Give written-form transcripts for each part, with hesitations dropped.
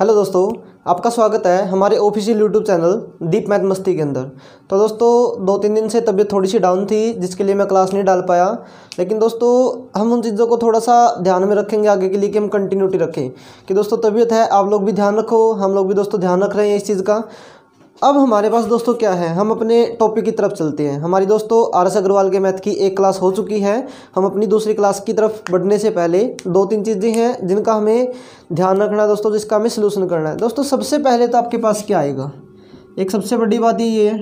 Hello दोस्तों, आपका स्वागत है हमारे ऑफिशियल यूट्यूब चैनल दीप मैथ मस्ती के अंदर। तो दोस्तों 2-3 दिन से तबीयत थोड़ी सी डाउन थी, जिसके लिए मैं क्लास नहीं डाल पाया। लेकिन दोस्तों हम उन चीज़ों को थोड़ा सा ध्यान में रखेंगे आगे के लिए कि हम कंटिन्यूटी रखें कि दोस्तों तबीयत है, आप लोग भी ध्यान रखो, हम लोग भी दोस्तों ध्यान रख रहे हैं इस चीज़ का। अब हमारे पास दोस्तों क्या है, हम अपने टॉपिक की तरफ चलते हैं। हमारी दोस्तों RS अग्रवाल के मैथ की एक क्लास हो चुकी है। हम अपनी दूसरी क्लास की तरफ बढ़ने से पहले 2-3 चीज़ें हैं जिनका हमें ध्यान रखना है दोस्तों, जिसका हमें सलूशन करना है। दोस्तों सबसे पहले तो आपके पास क्या आएगा, एक सबसे बड़ी बात ये है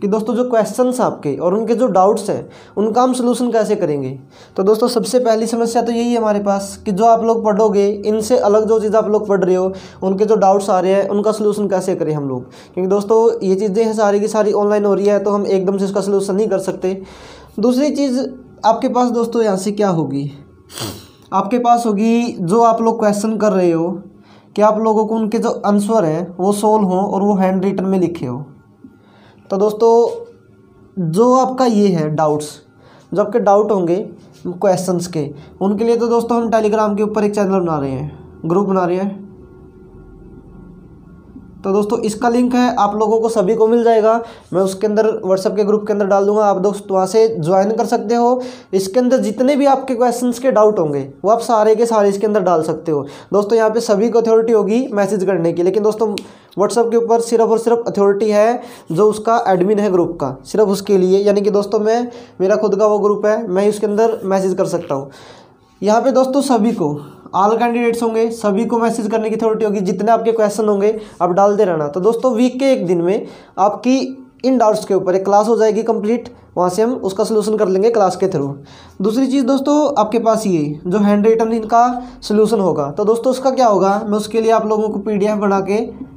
कि दोस्तों जो क्वेश्चंस आपके और उनके जो डाउट्स हैं उनका हम सलूशन कैसे करेंगे। तो दोस्तों सबसे पहली समस्या तो यही है हमारे पास कि जो आप लोग पढ़ोगे, इनसे अलग जो चीज़ आप लोग पढ़ रहे हो, उनके जो डाउट्स आ रहे हैं उनका सलूशन कैसे करें हम लोग। क्योंकि दोस्तों ये चीज़ें हैं सारी की सारी ऑनलाइन हो रही है, तो हम एकदम से इसका सलूशन नहीं कर सकते। दूसरी चीज़ आपके पास दोस्तों यहाँ से क्या होगी, आपके पास होगी जो आप लोग क्वेश्चन कर रहे हो कि आप लोगों को उनके जो आंसर हैं वो सोल्व हों और वो हैंड रिटन में लिखे हो। तो दोस्तों जो आपका ये है डाउट्स, जो आपके डाउट होंगे क्वेश्चंस के, उनके लिए तो दोस्तों हम टेलीग्राम के ऊपर एक चैनल बना रहे हैं, ग्रुप बना रहे हैं। तो दोस्तों इसका लिंक है, आप लोगों को सभी को मिल जाएगा। मैं उसके अंदर व्हाट्सएप के ग्रुप के अंदर डाल दूंगा, आप दोस्त वहाँ से ज्वाइन कर सकते हो। इसके अंदर जितने भी आपके क्वेश्चंस के डाउट होंगे वो आप सारे के सारे इसके अंदर डाल सकते हो। दोस्तों यहाँ पे सभी को अथॉरिटी होगी मैसेज करने की, लेकिन दोस्तों व्हाट्सएप के ऊपर सिर्फ और सिर्फ अथॉरिटी है जो उसका एडमिन है ग्रुप का, सिर्फ उसके लिए। यानी कि दोस्तों मेरा खुद का वो ग्रुप है, मैं उसके अंदर मैसेज कर सकता हूँ। यहाँ पे दोस्तों सभी को, ऑल कैंडिडेट्स होंगे, सभी को मैसेज करने की अथॉरिटी होगी। जितने आपके क्वेश्चन होंगे आप डालते रहना। तो दोस्तों वीक के एक दिन में आपकी इन डाउट्स के ऊपर एक क्लास हो जाएगी कंप्लीट, वहाँ से हम उसका सलूशन कर लेंगे क्लास के थ्रू। दूसरी चीज़ दोस्तों आपके पास ये जो हैंड रिटन इनका सलूशन होगा, तो दोस्तों उसका क्या होगा, मैं उसके लिए आप लोगों को PDF बना के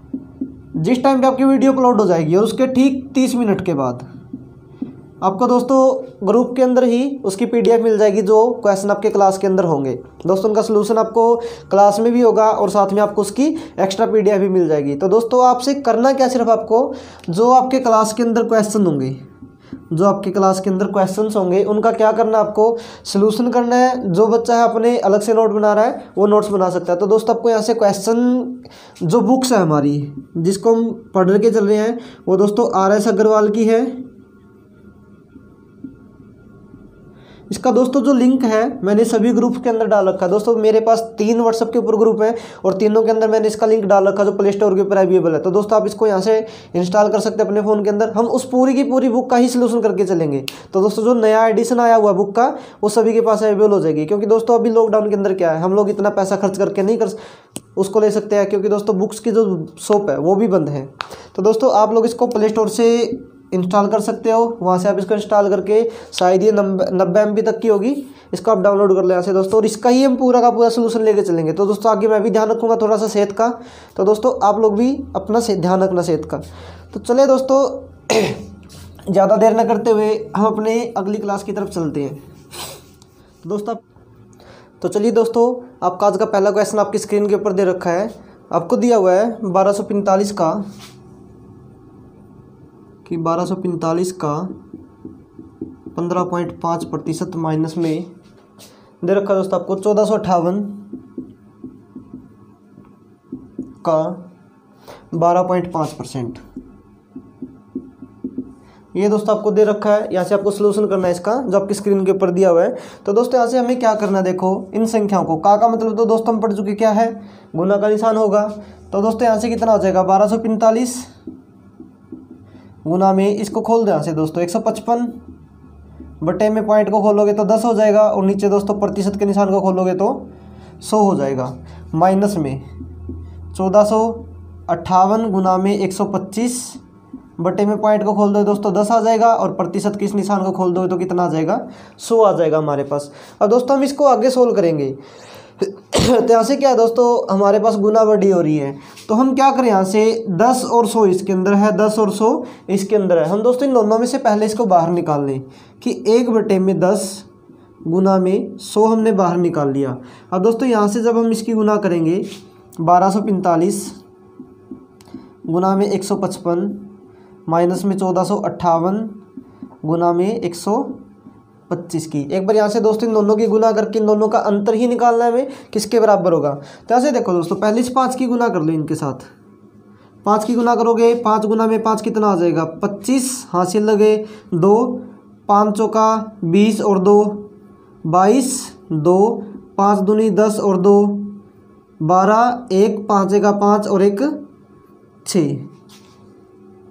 जिस टाइम पे आपकी वीडियो अपलोड हो जाएगी और उसके ठीक 30 मिनट के बाद आपको दोस्तों ग्रुप के अंदर ही उसकी PDF मिल जाएगी, जो क्वेश्चन आपके क्लास के अंदर होंगे। दोस्तों उनका सलूशन आपको क्लास में भी होगा और साथ में आपको उसकी एक्स्ट्रा PDF भी मिल जाएगी। तो दोस्तों आपसे करना क्या, सिर्फ आपको जो आपके क्लास के अंदर क्वेश्चन होंगे, जो आपके क्लास के अंदर क्वेश्चंस होंगे उनका क्या करना है, आपको सलूशन करना है। जो बच्चा है अपने अलग से नोट बना रहा है वो नोट्स बना सकता है। तो दोस्तों आपको यहाँ से क्वेश्चन जो बुक्स है हमारी जिसको हम पढ़ के चल रहे हैं वो दोस्तों RS अग्रवाल की है। इसका दोस्तों जो लिंक है मैंने सभी ग्रुप के अंदर डाल रखा है। दोस्तों मेरे पास 3 व्हाट्सएप के ऊपर ग्रुप है और तीनों के अंदर मैंने इसका लिंक डाल रखा जो प्ले स्टोर के ऊपर अवेलेबल है। तो दोस्तों आप इसको यहाँ से इंस्टॉल कर सकते हैं अपने फ़ोन के अंदर। हम उस पूरी की पूरी बुक का ही सलूशन करके चलेंगे। तो दोस्तों जो नया एडिशन आया हुआ बुक का वो सभी के पास अवेलेबल हो जाएगी। क्योंकि दोस्तों अभी लॉकडाउन के अंदर क्या है, हम लोग इतना पैसा खर्च करके नहीं कर उसको ले सकते हैं, क्योंकि दोस्तों बुक्स की जो शॉप है वो भी बंद है। तो दोस्तों आप लोग इसको प्ले स्टोर से इंस्टॉल कर सकते हो, वहाँ से आप इसको इंस्टॉल करके शायद ये 90 MB तक की होगी, इसको आप डाउनलोड कर ले यहाँ से दोस्तों, और इसका ही हम पूरा का पूरा सलूशन लेके चलेंगे। तो दोस्तों आगे मैं भी ध्यान रखूँगा थोड़ा सा सेहत का, तो दोस्तों आप लोग भी अपना ध्यान रखना सेहत का। तो चले दोस्तों ज़्यादा देर न करते हुए हम अपने अगली क्लास की तरफ चलते हैं। तो दोस्तों तो चलिए दोस्तों, आपका आज का पहला क्वेश्चन आपकी स्क्रीन के ऊपर दे रखा है। आपको दिया हुआ है 1245 का, कि 1245 का 15.5% माइनस में दे रखा है दोस्तों आपको 1458 का 12.5%। ये दोस्तों आपको दे रखा है, यहाँ से आपको सलूशन करना है इसका जो आपकी स्क्रीन के ऊपर दिया हुआ है। तो दोस्तों यहाँ से हमें क्या करना है, देखो इन संख्याओं को का मतलब तो दोस्तों हम पढ़ चुके क्या है, गुना का निशान होगा। तो दोस्तों यहाँ से कितना हो जाएगा 1245 गुना में, इसको खोल दो यहाँ से दोस्तों 155 बटे में पॉइंट को खोलोगे तो 10 हो जाएगा, और नीचे दोस्तों प्रतिशत के निशान को खोलोगे तो 100 हो जाएगा। माइनस में 1458 गुना में 125 बटे में पॉइंट को खोल दो दोस्तों 10 आ जाएगा, और प्रतिशत के इस निशान को खोल दो तो कितना आ जाएगा 100 आ जाएगा हमारे पास। अब दोस्तों हम इसको आगे सोल्व करेंगे। तो यहाँ से क्या है दोस्तों, हमारे पास गुना बढ़ी हो रही है, तो हम क्या करें, यहाँ से 10 और 100 इसके अंदर है, 10 और 100 इसके अंदर है। हम दोस्तों इन दोनों में से पहले इसको बाहर निकाल लें कि 1 बटे में 10 गुना में 100 हमने बाहर निकाल लिया। अब दोस्तों यहाँ से जब हम इसकी गुना करेंगे 1245 गुना में 155 माइनस में 1458 गुना में 125 25 की। एक बार यहाँ से दोस्तों इन दोनों की गुना करके इन दोनों का अंतर ही निकालना है हमें, किसके बराबर होगा। तो ऐसे देखो दोस्तों, पहले इस 5 की गुना कर लो इनके साथ, 5 की गुना करोगे, 5 गुना में 5 कितना आ जाएगा 25, हासिल लगे 2, 5 चौका 20 और 2 22, 2 5 दूनी 10 और 2 12, 1 5 एक 5 और 1 6,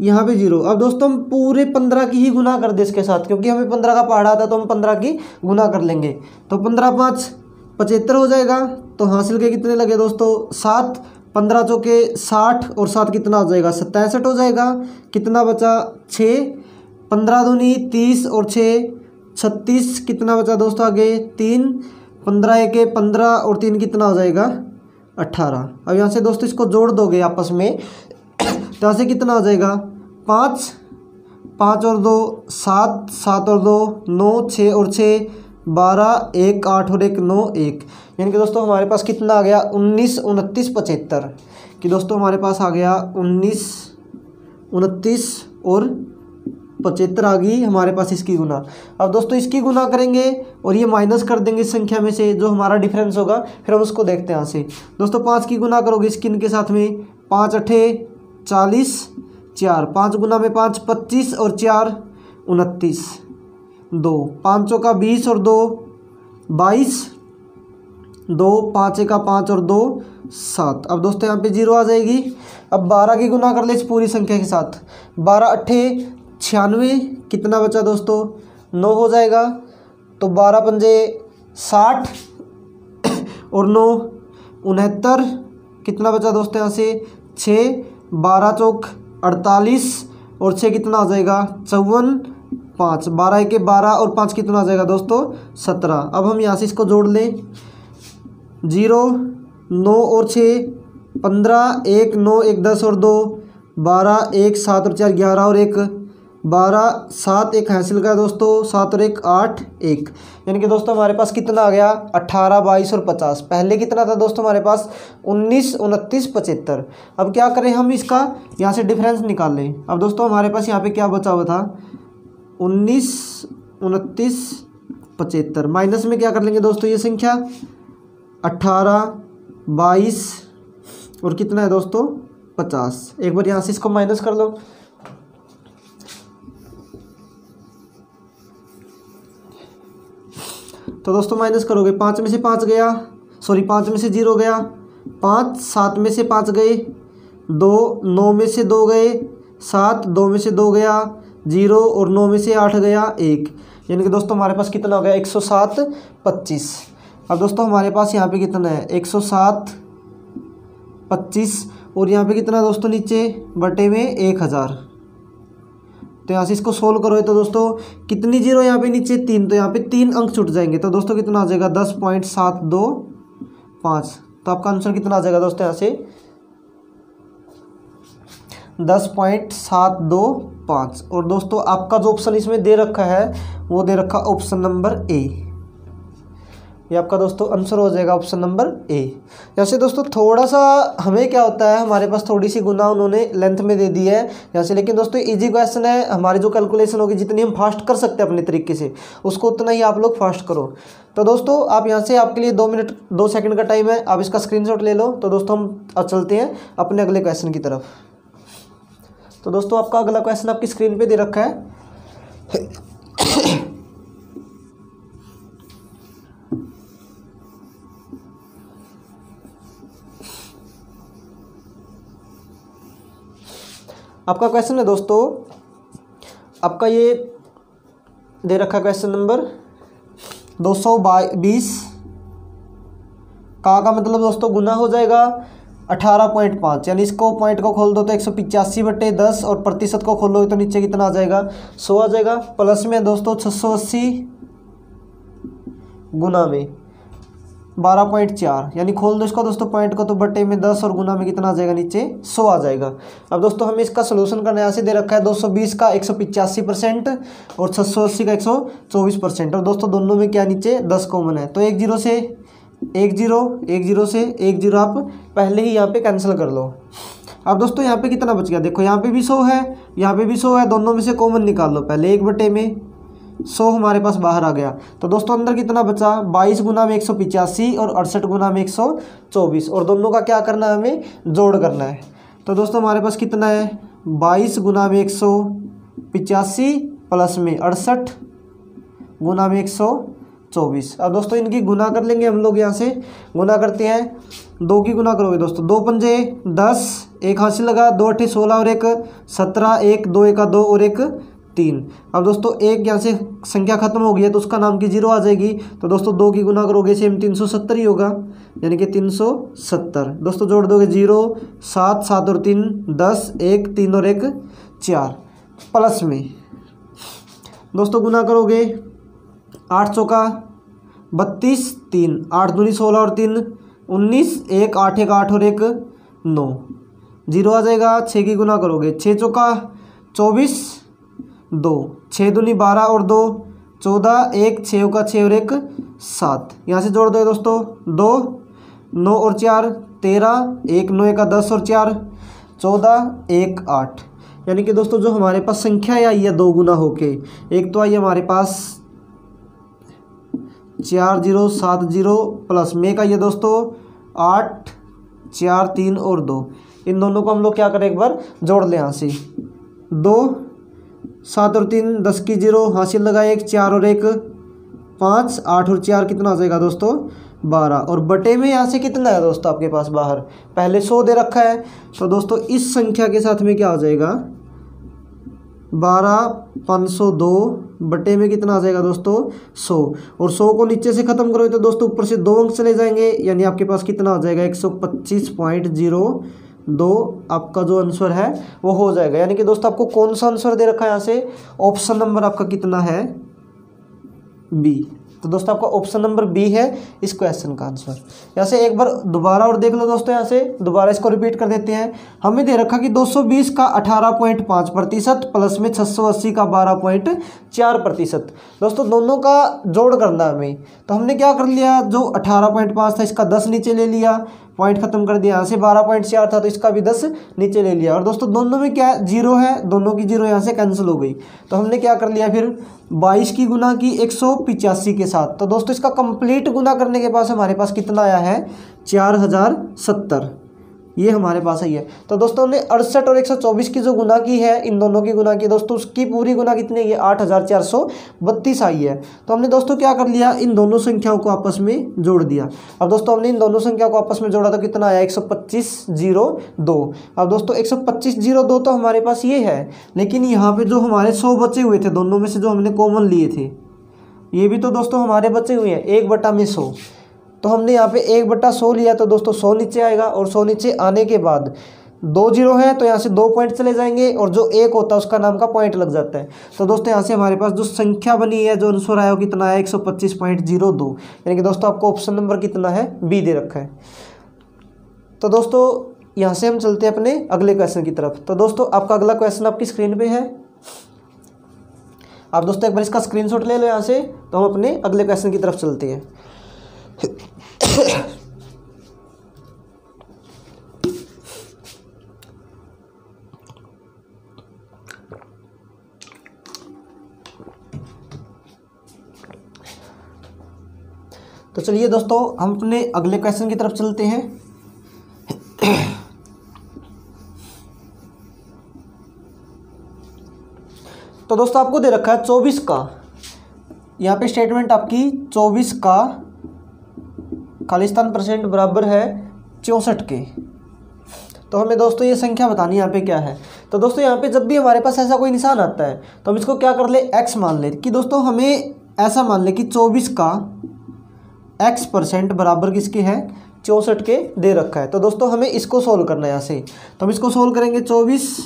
यहाँ पे 0। अब दोस्तों हम पूरे 15 की ही गुना कर दे इसके साथ, क्योंकि हमें 15 का पहाड़ा आता तो हम 15 की गुना कर लेंगे। तो 15 5 75 हो जाएगा। तो हासिल के कितने लगे दोस्तों 7, 15 चौके 60 और 7 कितना हो जाएगा 67 हो जाएगा। कितना बचा 6, 15 दूनी 30 और 6 36, कितना बचा दोस्तों आगे 3, 15 एक 15 और 3 कितना हो जाएगा 18। अब यहाँ से दोस्तों इसको जोड़ दोगे आपस में तो यहाँ से कितना हो जाएगा 5, 5 और 2 7, 7 और 2 9, 6 और 6 12, 1 8 और 1 9 1, यानी कि दोस्तों हमारे पास कितना आ गया 19 29 75 कि दोस्तों हमारे पास आ गया 19 29 और 75 आ गई हमारे पास इसकी गुना। अब दोस्तों इसकी गुना करेंगे और ये माइनस कर देंगे इस संख्या में से जो हमारा डिफरेंस होगा, फिर हम उसको देखते हैं यहाँ से। दोस्तों 5 की गुना करोगे इसकी के साथ में, 5 8 40, 4 5 गुना में 5 25 और 4 29, 2 5 चौका 20 और 2 22, 2 5 एक 5 और 2 7। अब दोस्तों यहाँ पे 0 आ जाएगी। अब 12 की गुना कर ले इस पूरी संख्या के साथ, 12 8 96, कितना बचा दोस्तों 9 हो जाएगा। तो 12 पंजे 60 और 9 69, कितना बचा दोस्तों यहाँ से 6, 12 चौक 48 और 6 कितना आ जाएगा 54, 5 12 एक 12 और 5 कितना आ जाएगा दोस्तों 17। अब हम यहाँ से इसको जोड़ लें, 0 9 और 6 15, 1 9 1 10 और 2 12, 1 7 और 4 11 और 1 12, 7 1 हासिल का दोस्तों 7 और 1 8 1, यानी कि दोस्तों हमारे पास कितना आ गया 18 22 और 50। पहले कितना था दोस्तों हमारे पास 19 29 75। अब क्या करें हम इसका यहाँ से डिफरेंस निकाल लें। अब दोस्तों हमारे पास यहाँ पे क्या बचा हुआ था 19 29 75, माइनस में क्या कर लेंगे दोस्तों ये संख्या 18 22 और कितना है दोस्तों 50। एक बार यहाँ से इसको माइनस कर लो, तो दोस्तों माइनस करोगे 5 में से 5 गया, सॉरी 5 में से 0 गया, 5 7 में से 5 गए, 2 9 में से 2 गए, 7 2 में से 2 गया, 0 और 9 में से 8 गया 1, यानी कि दोस्तों हमारे पास कितना हो गया 107 25। अब दोस्तों हमारे पास यहाँ पे कितना है 107 25 और यहाँ पे कितना दोस्तों नीचे बटे में 1000। तो यहाँ से इसको सोल्व करो तो दोस्तों कितनी 0 यहाँ पे नीचे 3, तो यहाँ पे 3 अंक छूट जाएंगे। तो दोस्तों कितना आ जाएगा 10.725। तो आपका आंसर कितना आ जाएगा दोस्तों यहाँ से 10.725। और दोस्तों आपका जो ऑप्शन इसमें दे रखा है वो दे रखा ऑप्शन नंबर ए, ये आपका दोस्तों आंसर हो जाएगा ऑप्शन नंबर ए। जैसे दोस्तों थोड़ा सा हमें क्या होता है हमारे पास थोड़ी सी गुना उन्होंने लेंथ में दे दी है यहाँ से, लेकिन दोस्तों इजी क्वेश्चन है। हमारी जो कैलकुलेशन होगी जितनी हम फास्ट कर सकते हैं अपने तरीके से उसको उतना ही आप लोग फास्ट करो। तो दोस्तों आप यहाँ से आपके लिए 2 मिनट 2 सेकंड का टाइम है, आप इसका स्क्रीनशॉट ले लो। तो दोस्तों हम चलते हैं अपने अगले क्वेश्चन की तरफ। तो दोस्तों आपका अगला क्वेश्चन आपकी स्क्रीन पर दे रखा है। आपका क्वेश्चन है दोस्तों, आपका ये दे रखा क्वेश्चन नंबर 220 का मतलब दोस्तों गुना हो जाएगा 18.5, यानी इसको पॉइंट को खोल दो तो 185/10 और प्रतिशत को खोलोगे तो नीचे कितना आ जाएगा 100 आ जाएगा। प्लस में दोस्तों 680 गुना में 12.4, यानी खोल दो इसको दोस्तों पॉइंट को तो बटे में 10 और गुना में कितना आ जाएगा नीचे 100 आ जाएगा। अब दोस्तों हमें इसका सोल्यूशन करना यहाँ से दे रखा है 220 का 185% और 680 का 124%। और दोस्तों दोनों में क्या नीचे 10 कॉमन है, तो 1 0 से 1 0 1 0 से 1 0 आप पहले ही यहाँ पे कैंसिल कर लो। अब दोस्तों यहाँ पे कितना बच गया देखो, यहाँ पे भी 100 है, यहाँ पे भी 100 है, दोनों में से कॉमन निकाल लो। पहले 1 बटे में 100 हमारे पास बाहर आ गया। तो दोस्तों अंदर कितना बचा, 22 गुना में 185 और 68 गुना में 124, और दोनों का क्या करना है, हमें जोड़ करना है। तो दोस्तों हमारे पास कितना है, 22 गुना में 185 प्लस में 68 गुना में 124। अब दोस्तों इनकी गुना कर लेंगे हम लोग, यहाँ से गुना करते हैं। 2 की गुना करोगे दोस्तों, 2 पंजे 10, एक हासिल लगा, 2 अट्ठे 16 और 1 17, 1 2 1 2 और 1 3। अब दोस्तों एक यहाँ से संख्या खत्म हो गई है तो उसका नाम की 0 आ जाएगी। तो दोस्तों 2 की गुना करोगे सेम 370 ही होगा, यानी कि 370। दोस्तों जोड़ दोगे 0 7 7 और 3 10, 1 3 और 1 4 प्लस में दोस्तों गुना करोगे 8 चौका 32, 3 8 दूनी 16 और 3 19, 1 8 1 8 और 1 9, 0 आ जाएगा। 6 की गुना करोगे 6 चौका 24, 2 6 दूनी 12 और 2 14, 1 6 का 6 और 1 7। यहाँ से जोड़ दो दोस्तों 2 9 और 4 13, 1 9 का 10 और 4 14, 1 8। यानी कि दोस्तों जो हमारे पास संख्या आई है 2 गुना होके, एक तो आई हमारे पास 4 0 7 0 प्लस में का ये दोस्तों 8 4 3 और 2। इन दोनों को हम लोग क्या करें, एक बार जोड़ लें यहाँ से। 2 7 और 3 10 की 0 हासिल लगा, 1 4 और 1 5 8 और 4 कितना आ जाएगा दोस्तों 12, और बटे में यहाँ से कितना है दोस्तों आपके पास बाहर, पहले 100 दे रखा है। तो दोस्तों इस संख्या के साथ में क्या आ जाएगा 12 502 बटे में कितना आ जाएगा दोस्तों 100, और 100 को नीचे से खत्म करोगे तो दोस्तों ऊपर से 2 अंक चले जाएंगे, यानी आपके पास कितना आ जाएगा 125.02 आपका जो आंसर है वो हो जाएगा। यानी कि दोस्तों आपको कौन सा आंसर दे रखा है यहाँ से, ऑप्शन नंबर आपका कितना है बी। तो दोस्तों आपका ऑप्शन नंबर बी है इस क्वेश्चन का आंसर। यहाँ से एक बार दोबारा और देख लो दोस्तों, यहाँ से दोबारा इसको रिपीट कर देते हैं। हमें दे रखा कि 220 का 18.5% प्लस में 680 का 12.4%। दोस्तों दोनों का जोड़ करना हमें, तो हमने क्या कर लिया, जो 18.5 था इसका 10 नीचे ले लिया, पॉइंट खत्म कर दिया। यहाँ से 12.4 था तो इसका भी 10 नीचे ले लिया, और दोस्तों दोनों में क्या 0 है, दोनों की 0 यहाँ से कैंसिल हो गई। तो हमने क्या कर लिया फिर 22 की गुना की 185 के साथ। तो दोस्तों इसका कंप्लीट गुना करने के पास हमारे पास कितना आया है 4070, ये हमारे पास ही है। तो दोस्तों हमने 68 और 124 की जो गुना की है, इन दोनों की गुना की दोस्तों, उसकी पूरी गुना कितनी है, 8432 आई है। तो हमने दोस्तों क्या कर लिया, इन दोनों संख्याओं को आपस में जोड़ दिया। अब दोस्तों हमने इन दोनों संख्याओं को आपस में जोड़ा तो कितना आया 125.02। अब दोस्तों 125.02 तो हमारे पास ये है, लेकिन यहाँ पे जो हमारे 100 बचे हुए थे दोनों में से, जो हमने कॉमन लिए थे, ये भी तो दोस्तों हमारे बचे हुए हैं 1/100। तो हमने यहाँ पे 1/100 लिया, तो दोस्तों 100 नीचे आएगा, और 100 नीचे आने के बाद 2 0 है तो यहाँ से 2 पॉइंट चले जाएंगे, और जो 1 होता है उसका नाम का पॉइंट लग जाता है। तो दोस्तों यहाँ से हमारे पास जो संख्या बनी है, जो आंसर आया वो कितना है 125.02। यानी कि दोस्तों आपको ऑप्शन नंबर कितना है बी दे रखा है। तो दोस्तों यहाँ से हम चलते हैं अपने अगले क्वेश्चन की तरफ। तो दोस्तों आपका अगला क्वेश्चन आपकी स्क्रीन पे है, आप दोस्तों एक बार इसका स्क्रीनशॉट ले लो यहाँ से। तो हम अपने अगले क्वेश्चन की तरफ चलते हैं। तो चलिए दोस्तों हम अपने अगले क्वेश्चन की तरफ चलते हैं। तो दोस्तों आपको दे रखा है 24 का, यहाँ पे स्टेटमेंट आपकी 24 का खालिस्तान % बराबर है 64 के। तो हमें दोस्तों ये संख्या बतानी यहाँ पे क्या है। तो दोस्तों यहाँ पे जब भी हमारे पास ऐसा कोई निशान आता है तो हम इसको क्या कर ले, x मान ले, कि दोस्तों हमें ऐसा मान ले कि 24 का x% बराबर किसके है 64 के दे रखा है। तो दोस्तों हमें इसको सोल्व करना है यहाँ से। तो हम इसको सोल्व करेंगे, 24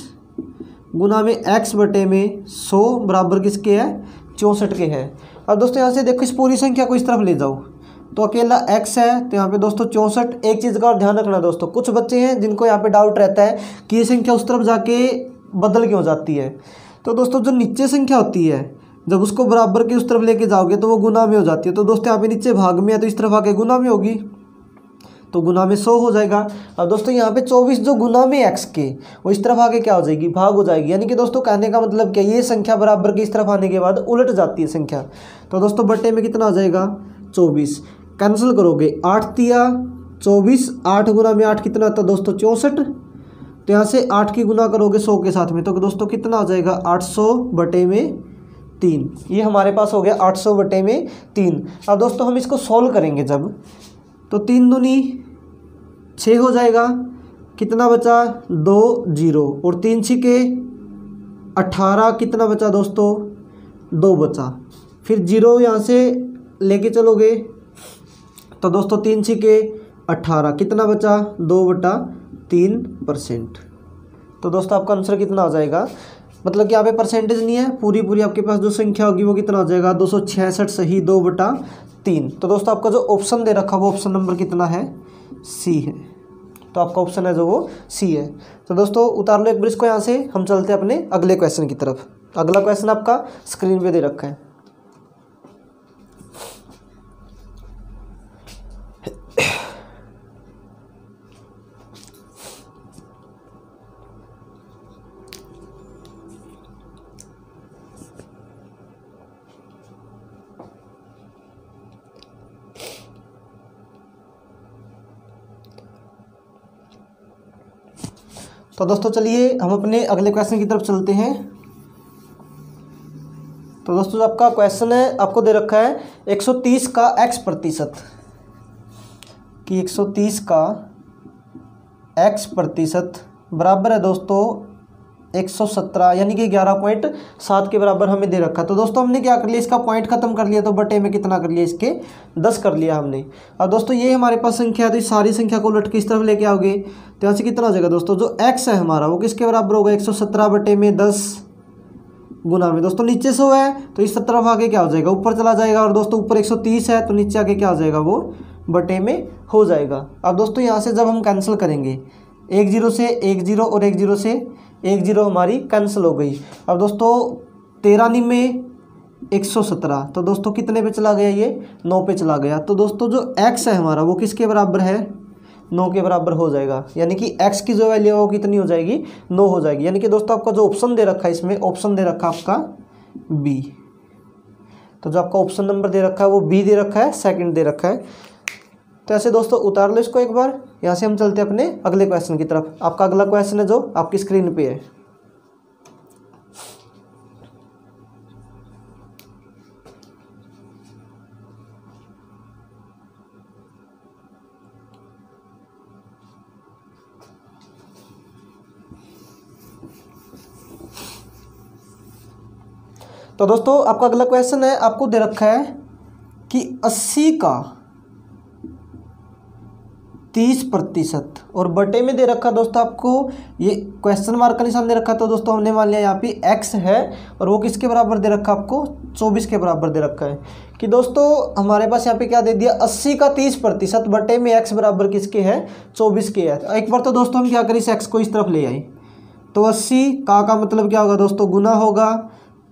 गुना में x बटे में 100 बराबर किसके है 64 के है। अब दोस्तों यहाँ से देखो इस पूरी संख्या को इस तरफ ले जाओ, तो अकेला x है, तो यहाँ पे दोस्तों 64। एक चीज़ का और ध्यान रखना दोस्तों, कुछ बच्चे हैं जिनको यहाँ पे डाउट रहता है कि ये संख्या उस तरफ जाके बदल क्यों जाती है। तो दोस्तों जो नीचे संख्या होती है, जब उसको बराबर के उस तरफ लेके जाओगे तो वो गुना में हो जाती है। तो दोस्तों यहाँ पे नीचे भाग में है तो इस तरफ आके गुना में होगी। तो गुना में 100 हो जाएगा। अब दोस्तों यहाँ पे 24 जो गुना में x के वो इस तरफ आके क्या हो जाएगी, भाग हो जाएगी। यानी कि दोस्तों कहने का मतलब क्या, ये संख्या बराबर की इस तरफ आने के बाद उलट जाती है संख्या। तो दोस्तों बट्टे में कितना आ जाएगा 24, कैंसिल करोगे 8 तिया 24, 8 गुना में 8 कितना था दोस्तों 64। तो यहाँ से 8 की गुना करोगे 100 के साथ में, तो दोस्तों कितना आ जाएगा 800/3। ये हमारे पास हो गया 800/3। अब दोस्तों हम इसको सॉल्व करेंगे जब, तो 3 दूनी 6 हो जाएगा, कितना बचा 2 0 और 3 छिके 18, कितना बचा दोस्तों 2 बचा। फिर 0 यहाँ से लेके चलोगे तो दोस्तों 3 छिके 18, कितना बचा 2/3%। तो दोस्तों आपका आंसर कितना आ जाएगा, मतलब कि यहाँ पे परसेंटेज नहीं है, पूरी पूरी आपके पास जो संख्या होगी वो कितना हो जाएगा 266 सही 2/3। तो दोस्तों आपका जो ऑप्शन दे रखा वो ऑप्शन नंबर कितना है, सी है। तो आपका ऑप्शन है जो वो सी है। तो दोस्तों उतार लो एक बार इसको यहाँ से, हम चलते हैं अपने अगले क्वेश्चन की तरफ। अगला क्वेश्चन आपका स्क्रीन पे दे रखा है। तो दोस्तों चलिए हम अपने अगले क्वेश्चन की तरफ चलते हैं। तो दोस्तों जो आपका क्वेश्चन है आपको दे रखा है 130 का x% कि 130 का x% बराबर है दोस्तों 117, यानी कि 11.7 के बराबर हमें दे रखा है। तो दोस्तों हमने क्या कर लिया, इसका पॉइंट खत्म कर लिया, तो बटे में कितना कर लिया, इसके 10 कर लिया हमने। अब दोस्तों ये हमारे पास संख्या है, तो इस सारी संख्या को उलट के इस तरफ लेके आओगे तो यहाँ से कितना हो जाएगा दोस्तों, जो x है हमारा वो किसके बराबर होगा 117/10 गुना में दोस्तों नीचे 100 है तो इस तरफ आके क्या हो जाएगा, ऊपर चला जाएगा। और दोस्तों ऊपर 130 है तो नीचे आके क्या हो जाएगा, वो बटे में हो जाएगा। अब दोस्तों यहाँ से जब हम कैंसिल करेंगे 1 0 से 1 0 और 1 0 से 1 0 हमारी कैंसिल हो गई। अब दोस्तों 13 में 117, तो दोस्तों कितने पे चला गया, ये 9 पे चला गया। तो दोस्तों जो x है हमारा वो किसके बराबर है, 9 के बराबर हो जाएगा। यानी कि x की जो वैल्यू है वो कितनी हो जाएगी, 9 हो जाएगी। यानी कि दोस्तों आपका जो ऑप्शन दे रखा है, इसमें ऑप्शन दे रखा है आपका बी। तो जो आपका ऑप्शन नंबर दे रखा है वो बी दे रखा है, सेकंड दे रखा है। तो ऐसे दोस्तों उतार लो इसको एक बार। यहाँ से हम चलते हैं अपने अगले क्वेश्चन की तरफ। आपका अगला क्वेश्चन है जो आपकी स्क्रीन पे है। तो दोस्तों आपका अगला क्वेश्चन है, आपको दे रखा है कि 80 का 30% और बटे में दे रखा दोस्तों आपको ये क्वेश्चन मार्क का निशान दे रखा। तो दोस्तों हमने मान लिया यहाँ पे x है और वो किसके बराबर दे रखा, आपको 24 के बराबर दे रखा है। कि दोस्तों हमारे पास यहाँ पे क्या दे दिया, 80 का 30% बटे में x बराबर किसके है, 24 के है। एक बार तो दोस्तों हम क्या करें, इस x को इस तरफ ले आए तो 80 का मतलब क्या होगा दोस्तों, गुना होगा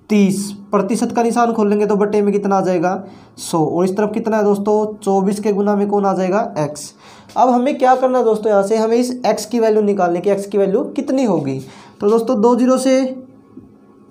30%, का निशान खोलेंगे तो बटे में कितना आ जाएगा 100, और इस तरफ कितना है दोस्तों 24 के गुना में कौन आ जाएगा x। अब हमें क्या करना है दोस्तों, यहाँ से हमें इस x की वैल्यू निकालने की, x की वैल्यू कितनी होगी। तो दोस्तों 2 0 से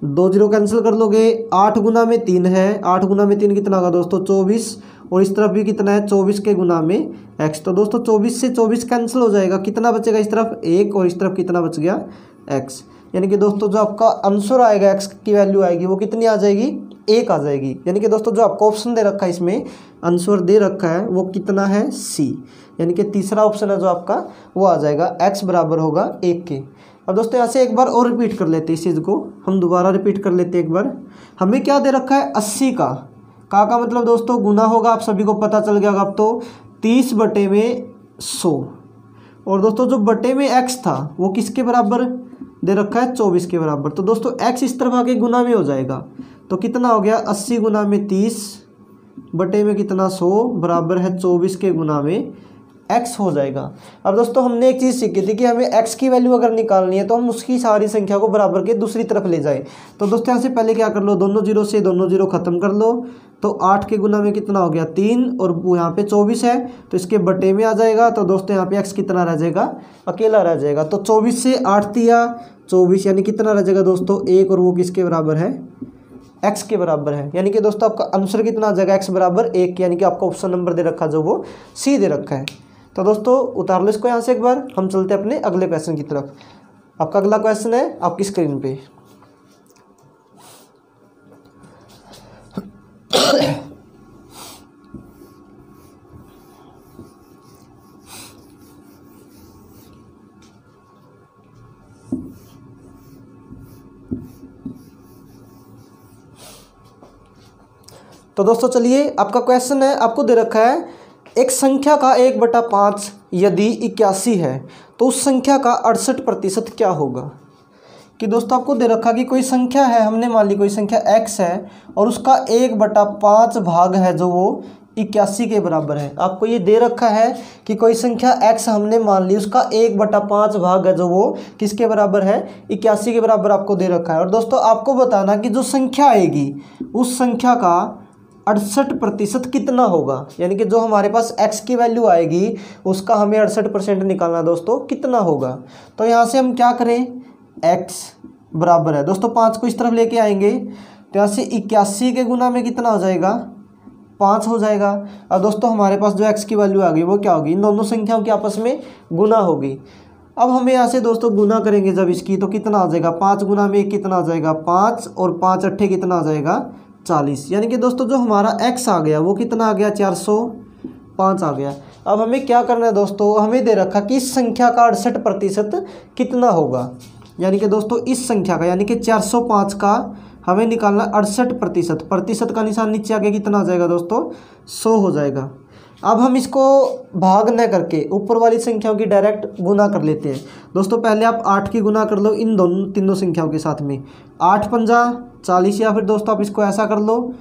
2 0 कैंसिल कर लोगे, 8 गुना में 3 है, 8 गुना में 3 कितना होगा दोस्तों 24, और इस तरफ भी कितना है 24 के गुना में x। तो दोस्तों 24 से 24 कैंसिल हो जाएगा, कितना बचेगा इस तरफ 1 और इस तरफ कितना बच गया x। यानी कि दोस्तों जो आपका आंसर आएगा x की वैल्यू आएगी वो कितनी आ जाएगी, 1 आ जाएगी। यानी कि दोस्तों जो आपका ऑप्शन दे रखा है, इसमें आंसर दे रखा है वो कितना है सी, यानी कि तीसरा ऑप्शन है जो आपका वो आ जाएगा x बराबर होगा 1 के। अब दोस्तों यहाँ से एक बार और रिपीट कर लेते हैं इस चीज़ को, हम दोबारा रिपीट कर लेते हैं एक बार। हमें क्या दे रखा है 80 का मतलब दोस्तों गुना होगा, आप सभी को पता चल गया अब तो 30 बटे में 100, और दोस्तों जो बटे में x था वो किसके बराबर दे रखा है 24 के बराबर। तो दोस्तों x इस तरफ आके गुना में हो जाएगा, तो कितना हो गया 80 गुना में 30 बटे में कितना 100 बराबर है 24 के गुना में x हो जाएगा। अब दोस्तों हमने एक चीज़ सीखी थी कि हमें x की वैल्यू अगर निकालनी है तो हम उसकी सारी संख्या को बराबर के दूसरी तरफ ले जाए। तो दोस्तों यहाँ से पहले क्या कर लो, दोनों जीरो से दोनों जीरो खत्म कर लो, तो 8 के गुना में कितना हो गया 3, और वो यहाँ पे 24 है तो इसके बटे में आ जाएगा। तो दोस्तों यहाँ पे x कितना रह जाएगा, अकेला रह जाएगा। तो 24 से 8 दिया 24, यानी कितना रह जाएगा दोस्तों 1, और वो किसके बराबर है, x के बराबर है। यानी कि दोस्तों आपका आंसर कितना आ जाएगा, x बराबर 1, यानी कि आपका ऑप्शन नंबर दे रखा जो वो सी दे रखा है। तो दोस्तों उतार लो इसको यहाँ से एक बार, हम चलते हैं अपने अगले क्वेश्चन की तरफ। आपका अगला क्वेश्चन है आपकी स्क्रीन पे। तो दोस्तों चलिए, आपका क्वेश्चन है, आपको दे रखा है एक संख्या का 1/5 यदि 81 है तो उस संख्या का 68% क्या होगा। कि दोस्तों आपको दे रखा कि कोई संख्या है, हमने मान ली कोई संख्या x है और उसका 1/5 भाग है जो वो 81 के बराबर है। आपको ये दे रखा है कि कोई संख्या x हमने मान ली, उसका 1/5 भाग है जो वो किसके बराबर है, 81 के बराबर आपको दे रखा है। और दोस्तों आपको बताना कि जो संख्या आएगी उस संख्या का 68% कितना होगा, यानी कि जो हमारे पास x की वैल्यू आएगी उसका हमें 68% निकालना दोस्तों कितना होगा। तो यहाँ से हम क्या करें, x बराबर है दोस्तों 5 को इस तरफ लेके आएंगे तो यहाँ से 81 के गुना में कितना हो जाएगा, 5 हो जाएगा। और दोस्तों हमारे पास जो x की वैल्यू आ गई वो क्या होगी, इन दोनों संख्याओं की आपस में गुना होगी। अब हमें यहाँ से दोस्तों गुना करेंगे जब इसकी, तो कितना आ जाएगा, 5 गुना में 1 कितना आ जाएगा 5, और 5 अट्ठे कितना आ जाएगा 40। यानी कि दोस्तों जो हमारा x आ गया वो कितना आ गया 405 आ गया। अब हमें क्या करना है दोस्तों, हमें दे रखा कि इस संख्या का 68% कितना होगा। यानी कि दोस्तों इस संख्या का, यानी कि 405 का हमें निकालना 68%, प्रतिशत का निशान नीचे आके कितना आ जाएगा दोस्तों 100 हो जाएगा। अब हम इसको भाग न करके ऊपर वाली संख्याओं की डायरेक्ट गुना कर लेते हैं। दोस्तों पहले आप 8 की गुना कर लो इन तीनों संख्याओं के साथ में, 8 पंजा 40, या फिर दोस्तों आप इसको ऐसा कर लो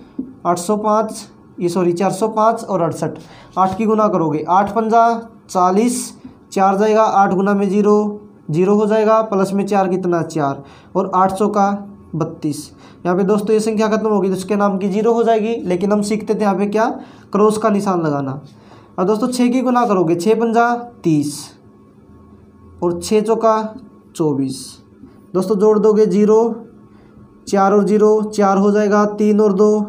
405 और 68, 8 की गुना करोगे 8 पंजा 40, 4 जाएगा 8 गुना में 0 हो जाएगा, प्लस में 4 कितना 4, और 8 चौका 32। यहाँ पे दोस्तों ये संख्या खत्म होगी तो इसके नाम की 0 हो जाएगी, लेकिन हम सीखते थे यहाँ पे क्या, क्रॉस का निशान लगाना। और दोस्तों 6 की गुना करोगे 6 पंजा 30, और 6 चौका 24। दोस्तों जोड़ दोगे 0, 4 और 0 4 हो जाएगा, 3 और 2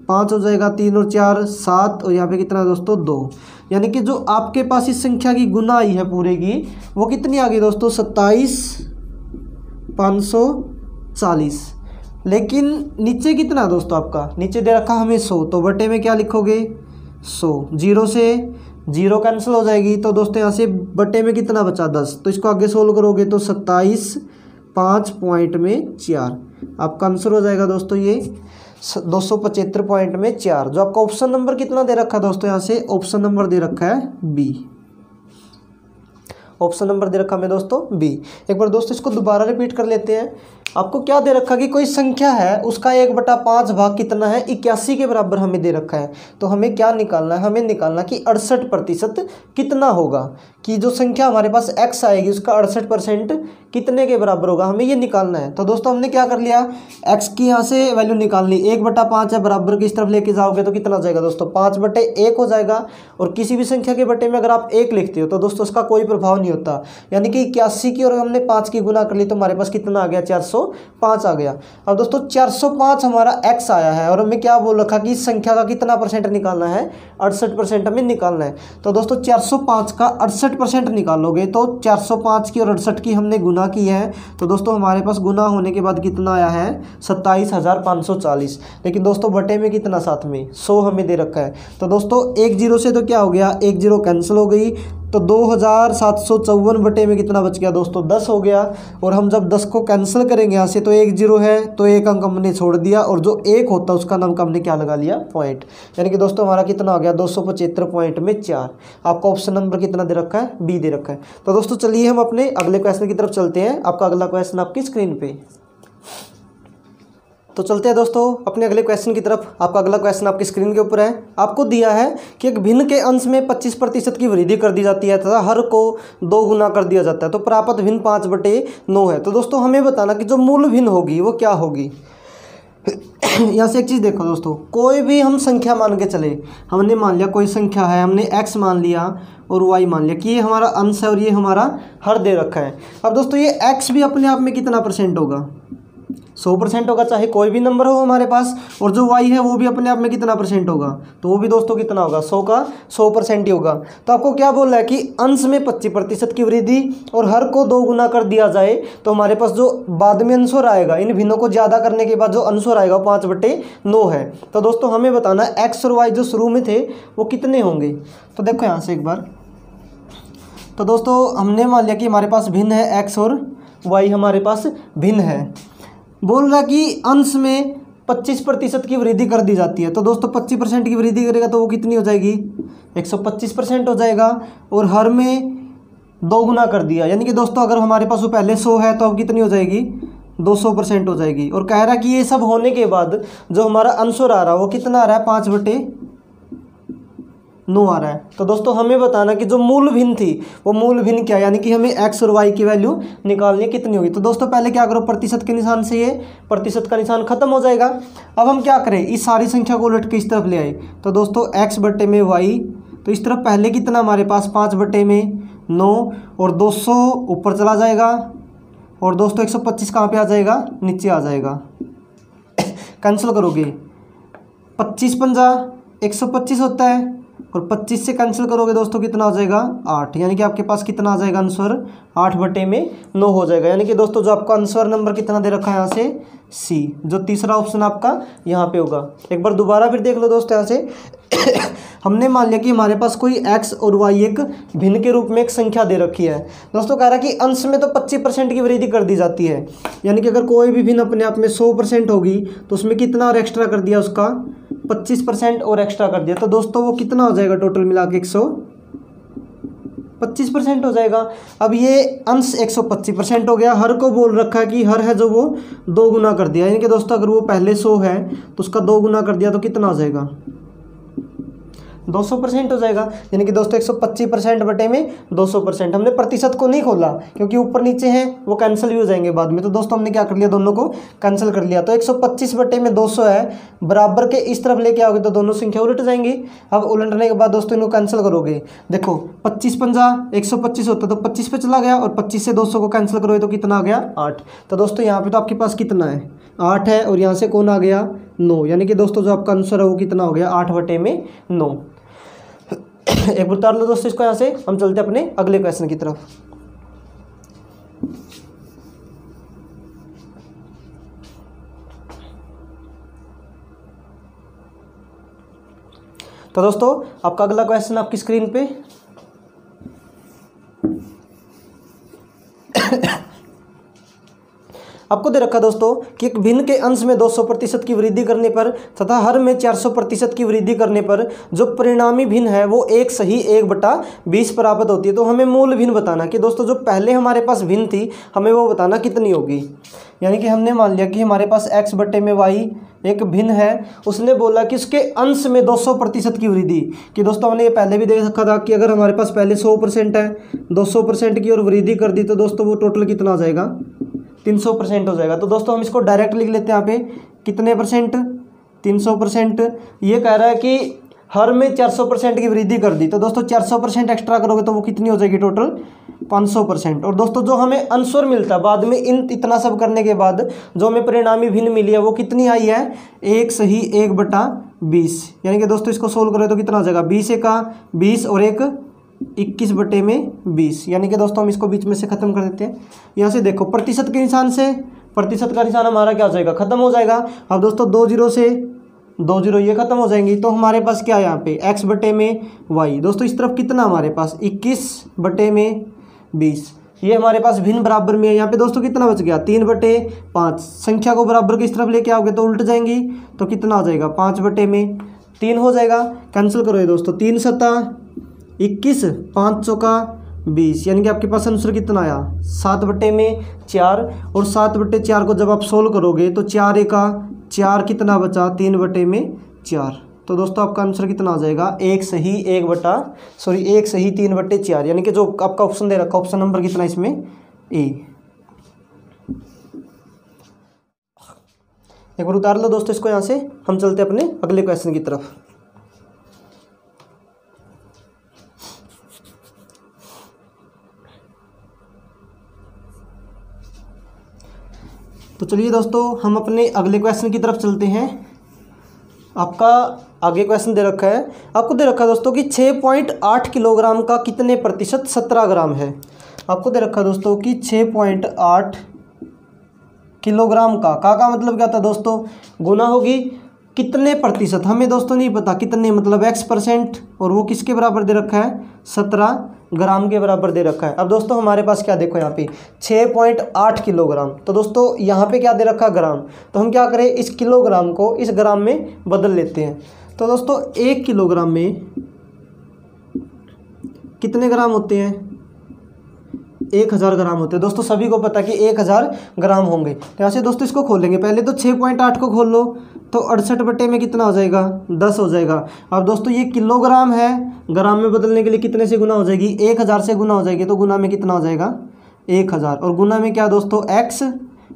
5 हो जाएगा, 3 और 4 7, और यहाँ पे कितना है दोस्तों 2। यानी कि जो आपके पास इस संख्या की गुना आई है पूरे की वो कितनी आ गई दोस्तों 27540। लेकिन नीचे कितना दोस्तों, आपका नीचे दे रखा हमें 100, तो बटे में क्या लिखोगे 100, 0 से 0 कैंसिल हो जाएगी। तो दोस्तों यहाँ से बटे में कितना बचा 10, तो इसको आगे सोल्व करोगे तो 27 5 पॉइंट में 4, आपका आंसर हो जाएगा दोस्तों ये 275 पॉइंट में 4। जो आपका ऑप्शन नंबर कितना दे रखा है दोस्तों, यहाँ से ऑप्शन नंबर दे रखा है बी, ऑप्शन नंबर दे रखा है दोस्तों बी। एक बार दोस्तों इसको दोबारा रिपीट कर लेते हैं। आपको क्या दे रखा कि कोई संख्या है उसका 1/5 भाग कितना है, 81 के बराबर हमें दे रखा है। तो हमें क्या निकालना है, हमें निकालना कि 68% कितना होगा, कि जो संख्या हमारे पास x आएगी उसका 68% कितने के बराबर होगा, हमें ये निकालना है। तो दोस्तों हमने क्या कर लिया, x की यहाँ से वैल्यू निकालनी, 1/5 है बराबर की इस तरफ लेके जाओगे तो कितना हो जाएगा दोस्तों 5/1 हो जाएगा। और किसी भी संख्या के बटे में अगर आप 1 लिखते हो तो दोस्तों उसका कोई प्रभाव नहीं होता। यानी कि 81 की और हमने 5 की गुना कर ली तो हमारे पास कितना आ गया 405 आ गया। अब दोस्तों 405 हमारा x आया है और हमें क्या बोल रखा कि इस संख्या का कितना परसेंट निकालना है, 68% हमें निकालना है। तो दोस्तों 405 का 68% निकालोगे तो 405 की और 68 की हमने गुना की है, तो दोस्तों हमारे पास गुना होने के बाद कितना आया है 27540। लेकिन दोस्तों बटे में कितना साथ में 100 हमें दे रखा है। तो दोस्तों 1 0 से तो क्या हो गया, 1 0 कैंसिल हो गई, तो 2754 बटे में कितना बच गया दोस्तों 10 हो गया। और हम जब 10 को कैंसिल करेंगे यहाँ से तो 1 0 है तो एक अंक हमने छोड़ दिया, और जो 1 होता है उसका नाम का हमने क्या लगा लिया, पॉइंट। यानी कि दोस्तों हमारा कितना हो गया 275 पॉइंट में 4। आपका ऑप्शन नंबर कितना दे रखा है, बी दे रखा है। तो दोस्तों चलिए हम अपने अगले क्वेश्चन की तरफ चलते हैं। आपका अगला क्वेश्चन आपकी स्क्रीन पे, तो चलते हैं दोस्तों अपने अगले क्वेश्चन की तरफ। आपका अगला क्वेश्चन आपकी स्क्रीन के ऊपर है। आपको दिया है कि एक भिन्न के अंश में 25% की वृद्धि कर दी जाती है तथा हर को 2 गुना कर दिया जाता है, तो प्राप्त भिन्न 5/9 है। तो दोस्तों हमें बताना कि जो मूल भिन्न होगी वो क्या होगी। यहाँ से एक चीज़ देखो दोस्तों, कोई भी हम संख्या मान के चले, हमने मान लिया कोई संख्या है, हमने x मान लिया और y मान लिया कि ये हमारा अंश है और ये हमारा हर दे रखा है। अब दोस्तों ये x भी अपने आप में कितना परसेंट होगा, 100% होगा, चाहे कोई भी नंबर हो हमारे पास। और जो y है वो भी अपने आप में कितना परसेंट होगा, तो वो भी दोस्तों कितना होगा, 100 का 100% ही होगा। तो आपको क्या बोल रहा है कि अंश में 25% की वृद्धि और हर को 2 गुना कर दिया जाए तो हमारे पास जो बाद में अंशर आएगा, इन भिन्नों को ज़्यादा करने के बाद जो अंशर आएगा 5/9 है। तो दोस्तों हमें बताना है x और y जो शुरू में थे वो कितने होंगे। तो देखो यहाँ से एक बार, तो दोस्तों हमने मान लिया कि हमारे पास भिन्न है x और y हमारे पास भिन्न है। बोल रहा कि अंश में 25% की वृद्धि कर दी जाती है। तो दोस्तों 25% की वृद्धि करेगा तो वो कितनी हो जाएगी, 125% हो जाएगा। और हर में 2 गुना कर दिया, यानी कि दोस्तों अगर हमारे पास वो पहले 100 है तो अब कितनी हो जाएगी, 200% हो जाएगी। और कह रहा कि ये सब होने के बाद जो हमारा आंसर आ रहा है वो कितना आ रहा है, 5/9 आ रहा है। तो दोस्तों हमें बताना कि जो मूल भिन्न थी वो मूल भिन्न क्या है, यानी कि हमें x और y की वैल्यू निकालनी है कितनी होगी। तो दोस्तों पहले क्या करो, प्रतिशत के निशान से ये प्रतिशत का निशान खत्म हो जाएगा। अब हम क्या करें, इस सारी संख्या को उलट के इस तरफ ले आए। तो दोस्तों x/y, तो इस तरफ पहले कितना हमारे पास 5/9 और 200 ऊपर चला जाएगा और दोस्तों 125 कहाँ पे आ जाएगा, नीचे आ जाएगा। कैंसिल करोगे 25×5 125 होता है और 25 से कैंसिल करोगे दोस्तों कितना हो जाएगा, 8। यानी कि आपके पास कितना आ जाएगा आंसर, 8/9 हो जाएगा। यानी कि दोस्तों जो आपका आंसर नंबर कितना दे रखा है यहाँ से, सी, जो तीसरा ऑप्शन आपका यहाँ पे होगा। एक बार दोबारा फिर देख लो दोस्तों, यहाँ से हमने मान लिया कि हमारे पास कोई x और y एक भिन्न के रूप में एक संख्या दे रखी है। दोस्तों कह रहा है कि अंश में तो 25% की वृद्धि कर दी जाती है, यानी कि अगर कोई भी भिन्न अपने आप में 100% होगी तो उसमें कितना और एक्स्ट्रा कर दिया, उसका 25% और एक्स्ट्रा कर दिया। तो दोस्तों वो कितना हो जाएगा, टोटल मिला के 125% हो जाएगा। अब ये अंश 125% हो गया, हर को बोल रखा है कि हर है जो वो 2 गुना कर दिया, यानी कि दोस्तों अगर वो पहले 100 है तो उसका 2 गुना कर दिया तो कितना हो जाएगा, 200% हो जाएगा। यानी कि दोस्तों 125%/200%। हमने प्रतिशत को नहीं खोला क्योंकि ऊपर नीचे हैं वो कैंसिल भी हो जाएंगे बाद में। तो दोस्तों हमने क्या कर लिया, दोनों को कैंसिल कर लिया। तो 125/200 है, बराबर के इस तरफ लेके आओगे तो दोनों संख्या उलट जाएंगी। अब उलटने के बाद दोस्तों इनको कैंसिल करोगे, देखो 25×5 125 होता है तो 25 पे चला गया और 25 से 200 को कैंसिल करोगे तो कितना आ गया, 8। तो दोस्तों यहाँ पे तो आपके पास कितना है, 8 है और यहाँ से कौन आ गया, 9। यानी कि दोस्तों जो आपका आंसर है वो कितना हो गया, 8/9। एक बार उतार लो दोस्तों इसको, यहाँ से हम चलते अपने अगले क्वेश्चन की तरफ। तो दोस्तों आपका अगला क्वेश्चन आपकी स्क्रीन पे आपको दे रखा दोस्तों कि एक भिन्न के अंश में 200% की वृद्धि करने पर तथा हर में 400% की वृद्धि करने पर जो परिणामी भिन्न है वो 1 सही 1/20 प्राप्त होती है। तो हमें मूल भिन्न बताना कि दोस्तों जो पहले हमारे पास भिन्न थी हमें वो बताना कितनी होगी। यानी कि हमने मान लिया कि हमारे पास x/y एक भिन्न है, उसने बोला कि उसके अंश में 200% की वृद्धि कि दोस्तों हमने ये पहले भी देख रखा था कि अगर हमारे पास पहले 100% है 200% की और वृद्धि कर दी तो दोस्तों वो टोटल कितना हो जाएगा, 300% हो जाएगा। तो दोस्तों हम इसको डायरेक्ट लिख लेते हैं यहाँ पे, कितने परसेंट, 300%। ये कह रहा है कि हर में 400% की वृद्धि कर दी तो दोस्तों 400% एक्स्ट्रा करोगे तो वो कितनी हो जाएगी, टोटल 500%। और दोस्तों जो हमें आंसर मिलता है बाद में इतना सब करने के बाद जो हमें परिणामी भिन्न मिली है वो कितनी आई है, 1 सही 1/20। यानी कि दोस्तों इसको सोल्व करें तो कितना हो जाएगा, 20 और 21/20। यानी कि दोस्तों हम इसको बीच में से खत्म कर देते हैं। यहाँ से देखो प्रतिशत के निशान से प्रतिशत का निशान हमारा क्या हो जाएगा, खत्म हो जाएगा। अब दोस्तों 2 0 से 2 0 ये खत्म हो जाएंगी। तो हमारे पास क्या है यहाँ पे, x/y। दोस्तों इस तरफ कितना हमारे पास 21/20। ये हमारे पास भिन्न बराबर में है। यहाँ पे दोस्तों कितना बच गया, 3/5। संख्या को बराबर की इस तरफ लेके आओगे तो उल्ट जाएंगी तो कितना हो जाएगा, 5/3 हो जाएगा। कैंसिल करो ये दोस्तों, 3 7 21 5 चौका 20। यानी कि आपके पास आंसर कितना आया, 7/4। और 7/4 को जब आप सोल्व करोगे तो 4 एका 4 कितना बचा, 3/4। तो दोस्तों आपका आंसर कितना आ जाएगा, 1 सही 3/4। यानी कि जो आपका ऑप्शन दे रखा, ऑप्शन नंबर कितना इसमें, ए। एक बार उतार लो दोस्तों इसको यहाँ से, हम चलते हैं अपने अगले क्वेश्चन की तरफ। तो चलिए दोस्तों हम अपने अगले क्वेश्चन की तरफ चलते हैं। आपका आगे क्वेश्चन दे रखा है, आपको दे रखा है दोस्तों कि 6.8 किलोग्राम का कितने प्रतिशत 17 ग्राम है। आपको दे रखा है दोस्तों कि 6.8 किलोग्राम का मतलब क्या था दोस्तों, गुना होगी कितने प्रतिशत, हमें दोस्तों नहीं पता कितने, मतलब x%, और वो किसके बराबर दे रखा है, 17 ग्राम के बराबर दे रखा है। अब दोस्तों हमारे पास क्या देखो यहाँ पे 6.8 किलोग्राम, तो दोस्तों यहाँ पे क्या दे रखा है, ग्राम, तो हम क्या करें, इस किलोग्राम को इस ग्राम में बदल लेते हैं। तो दोस्तों 1 किलोग्राम में कितने ग्राम होते हैं, 1000 ग्राम होते हैं। दोस्तों सभी को पता कि 1000 ग्राम होंगे। तो यहाँ से दोस्तों इसको खोलेंगे, पहले तो 6.8 को खोल लो, तो 68 बटे में कितना हो जाएगा, 10 हो जाएगा। अब दोस्तों ये किलोग्राम है, ग्राम में बदलने के लिए कितने से गुना हो जाएगी, 1000 से गुना हो जाएगी, तो गुना में कितना हो जाएगा 1000, और गुना में क्या दोस्तों x,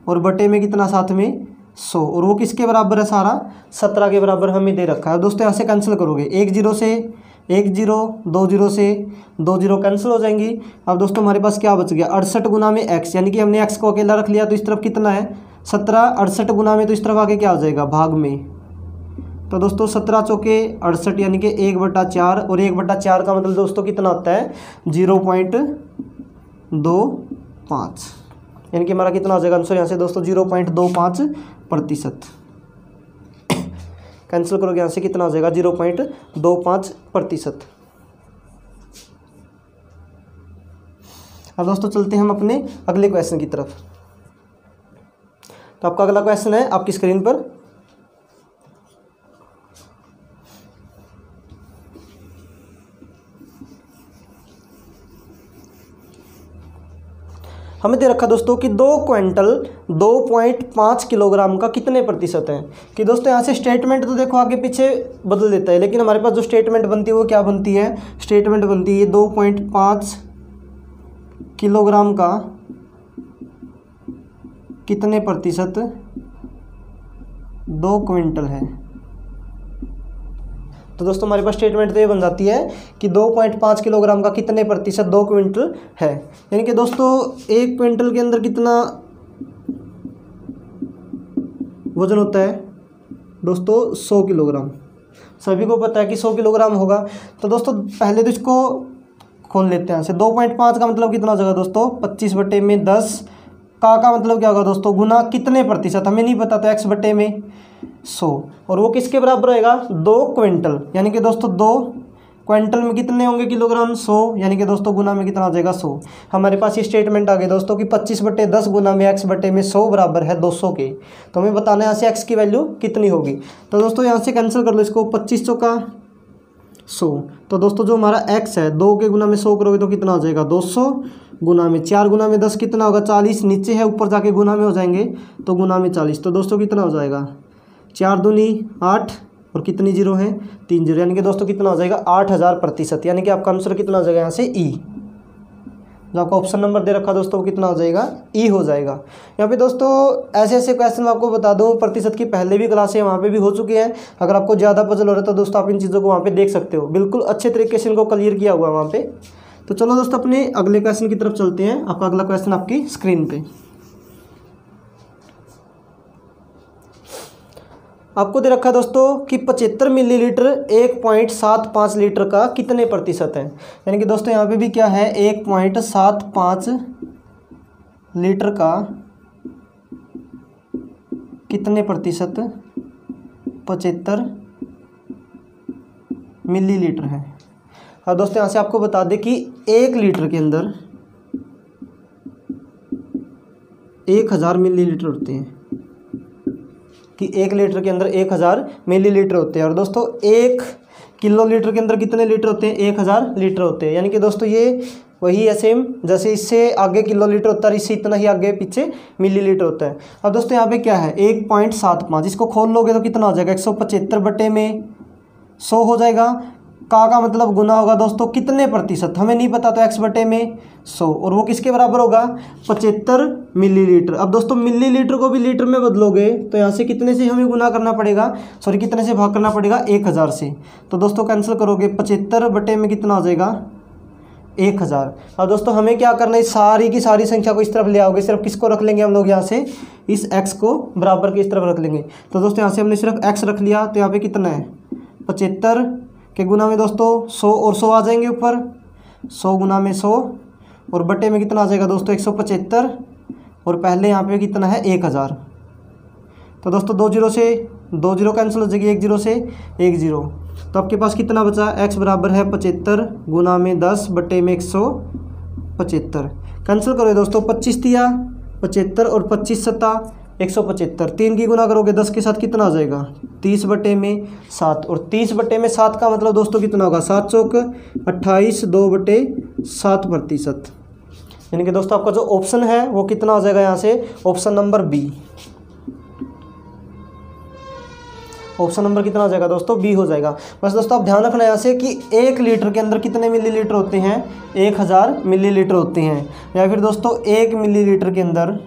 और बटे में कितना साथ में 100, और वो किसके बराबर है, सारा 17 के बराबर हमें दे रखा है। दोस्तों यहाँ से कैंसिल करोगे, 1 0 से 1 0, 2 0 से 2 0 कैंसिल हो जाएंगी। अब दोस्तों हमारे पास क्या बच गया, 68 गुना में x, यानी कि हमने x को अकेला रख लिया, तो इस तरफ कितना है 17, 68 गुना में, तो इस तरफ आगे क्या हो जाएगा, भाग में। तो दोस्तों 17 चौके 68, यानी कि 1/4, और 1/4 का मतलब दोस्तों कितना होता है 0.25, यानी कि हमारा कितना हो जाएगा आंसर यहाँ से दोस्तों 0.25%। कैंसिल करोगे यहाँ से कितना हो जाएगा 0.25%। अब दोस्तों चलते हैं हम अपने अगले क्वेश्चन की तरफ। तो आपका अगला क्वेश्चन है आपकी स्क्रीन पर, हमें दे रखा दोस्तों कि 2 क्विंटल 2.5 किलोग्राम का कितने प्रतिशत है। कि दोस्तों यहाँ से स्टेटमेंट तो देखो आगे पीछे बदल देता है, लेकिन हमारे पास जो स्टेटमेंट बनती है वो क्या बनती है, स्टेटमेंट बनती है 2.5 किलोग्राम का कितने प्रतिशत 2 क्विंटल है। तो दोस्तों हमारे पास स्टेटमेंट तो ये बन जाती है कि 2.5 किलोग्राम का कितने प्रतिशत 2 क्विंटल है, यानी कि दोस्तों 1 क्विंटल के अंदर कितना वजन होता है दोस्तों 100 किलोग्राम। सभी को पता है कि 100 किलोग्राम होगा। तो दोस्तों पहले तो इसको खोल लेते हैं। 2.5 का मतलब कितना हो जाएगा दोस्तों 25 बटे में 10, का मतलब क्या होगा दोस्तों गुना कितने प्रतिशत, हमें नहीं पता, तो x बटे में 100, और वो किसके बराबर रहेगा 2 क्विंटल, यानी कि दोस्तों 2 क्विंटल में कितने होंगे किलोग्राम 100, यानी कि दोस्तों गुना में कितना आ जाएगा 100। हमारे पास ये स्टेटमेंट आ गई दोस्तों कि 25 बटे 10 गुना में x बटे में 100 बराबर है 200 के। तो हमें बताना है यहाँ से x की वैल्यू कितनी होगी। तो दोस्तों यहाँ से कैंसिल कर लो इसको, 25 चौका 100, तो दोस्तों जो हमारा x है 2 के गुना में 100 करोगे तो कितना हो जाएगा 200, गुना में 4 गुना में 10 कितना होगा 40, नीचे है ऊपर जाके गुना में हो जाएंगे, तो गुना में 40, तो दोस्तों कितना हो जाएगा 4 दूनी 8, और कितनी जीरो हैं 3 जीरो, यानी कि दोस्तों कितना हो जाएगा 8000%, यानी कि आपका आंसर कितना हो जाएगा यहाँ से ई। जो आपका ऑप्शन नंबर दे रखा दोस्तों वो कितना हो जाएगा ई हो जाएगा। यहाँ पे दोस्तों ऐसे ऐसे क्वेश्चन आपको बता दो, प्रतिशत की पहले भी क्लासें वहाँ पे भी हो चुकी हैं। अगर आपको ज़्यादा पजल हो रहा है तो दोस्तों आप इन चीज़ों को वहाँ पे देख सकते हो, बिल्कुल अच्छे तरीके से इनको क्लियर किया हुआ है वहाँ पे। तो चलो दोस्तों अपने अगले क्वेश्चन की तरफ चलते हैं। आपका अगला क्वेश्चन आपकी स्क्रीन पे, आपको दे रखा है दोस्तों कि 75 मिलीलीटर 1.75 लीटर का कितने प्रतिशत है। यानी कि दोस्तों यहाँ पे भी क्या है 1.75 लीटर का कितने प्रतिशत 75 मिलीलीटर है। और दोस्तों यहाँ से आपको बता दें कि 1 लीटर के अंदर 1000 मिलीलीटर होते हैं, कि 1 लीटर के अंदर 1000 मिलीलीटर होते हैं। और दोस्तों 1 किलो लीटर के अंदर कितने लीटर होते हैं 1000 लीटर होते हैं, यानी कि दोस्तों ये वही है सेम, जैसे इससे आगे किलो लीटर होता है इससे इतना ही आगे पीछे मिलीलीटर होता है। अब दोस्तों यहाँ पे क्या है 1.75, इसको खोल लोगे तो कितना हो जाएगा 175 बटे में 100 हो जाएगा, का मतलब गुना होगा दोस्तों कितने प्रतिशत, हमें नहीं पता, तो x बटे में 100, और वो किसके बराबर होगा 75 मिलीलीटर। अब दोस्तों मिलीलीटर को भी लीटर में बदलोगे तो यहाँ से कितने से हमें गुना करना पड़ेगा, सॉरी कितने से भाग करना पड़ेगा, 1000 से। तो दोस्तों कैंसिल करोगे 75 बटे में कितना हो जाएगा 1000। अब दोस्तों हमें क्या करना है, सारी की सारी संख्या को इस तरफ ले आओगे, सिर्फ किसको रख लेंगे हम लोग यहाँ से, इस x को बराबर के इस तरफ रख लेंगे। तो दोस्तों यहाँ से हमने सिर्फ x रख लिया, तो यहाँ पे कितना है 75 के गुना में दोस्तों 100 और 100 आ जाएंगे ऊपर, 100 गुना में 100 और बटे में कितना आ जाएगा दोस्तों 175, और पहले यहाँ पे कितना है 1000। तो दोस्तों 2 जीरो से 2 जीरो कैंसिल हो जाएगी, 1 जीरो से 1 जीरो। तो आपके पास कितना बचा, x बराबर है 75 गुना में 10 बटे में 175। कैंसिल करो दोस्तों, 25 दिया 75 और 25 सत्ता 175, 3 की गुना करोगे 10 के साथ कितना आ जाएगा 30 बटे में 7, और 30 बटे में 7 का मतलब दोस्तों कितना होगा 7 चौक 28, 2 बटे 7 प्रतिशत। यानी कि दोस्तों आपका जो ऑप्शन है वो कितना हो जाएगा यहाँ से, option number B. Option number कितना हो जाएगा दोस्तों, बी हो जाएगा। बस दोस्तों आप ध्यान रखना यहाँ से कि 1 लीटर के अंदर कितने मिलीलीटर होते हैं, 1000 मिलीलीटर होते हैं। या फिर दोस्तों 1 मिलीलीटर के अंदर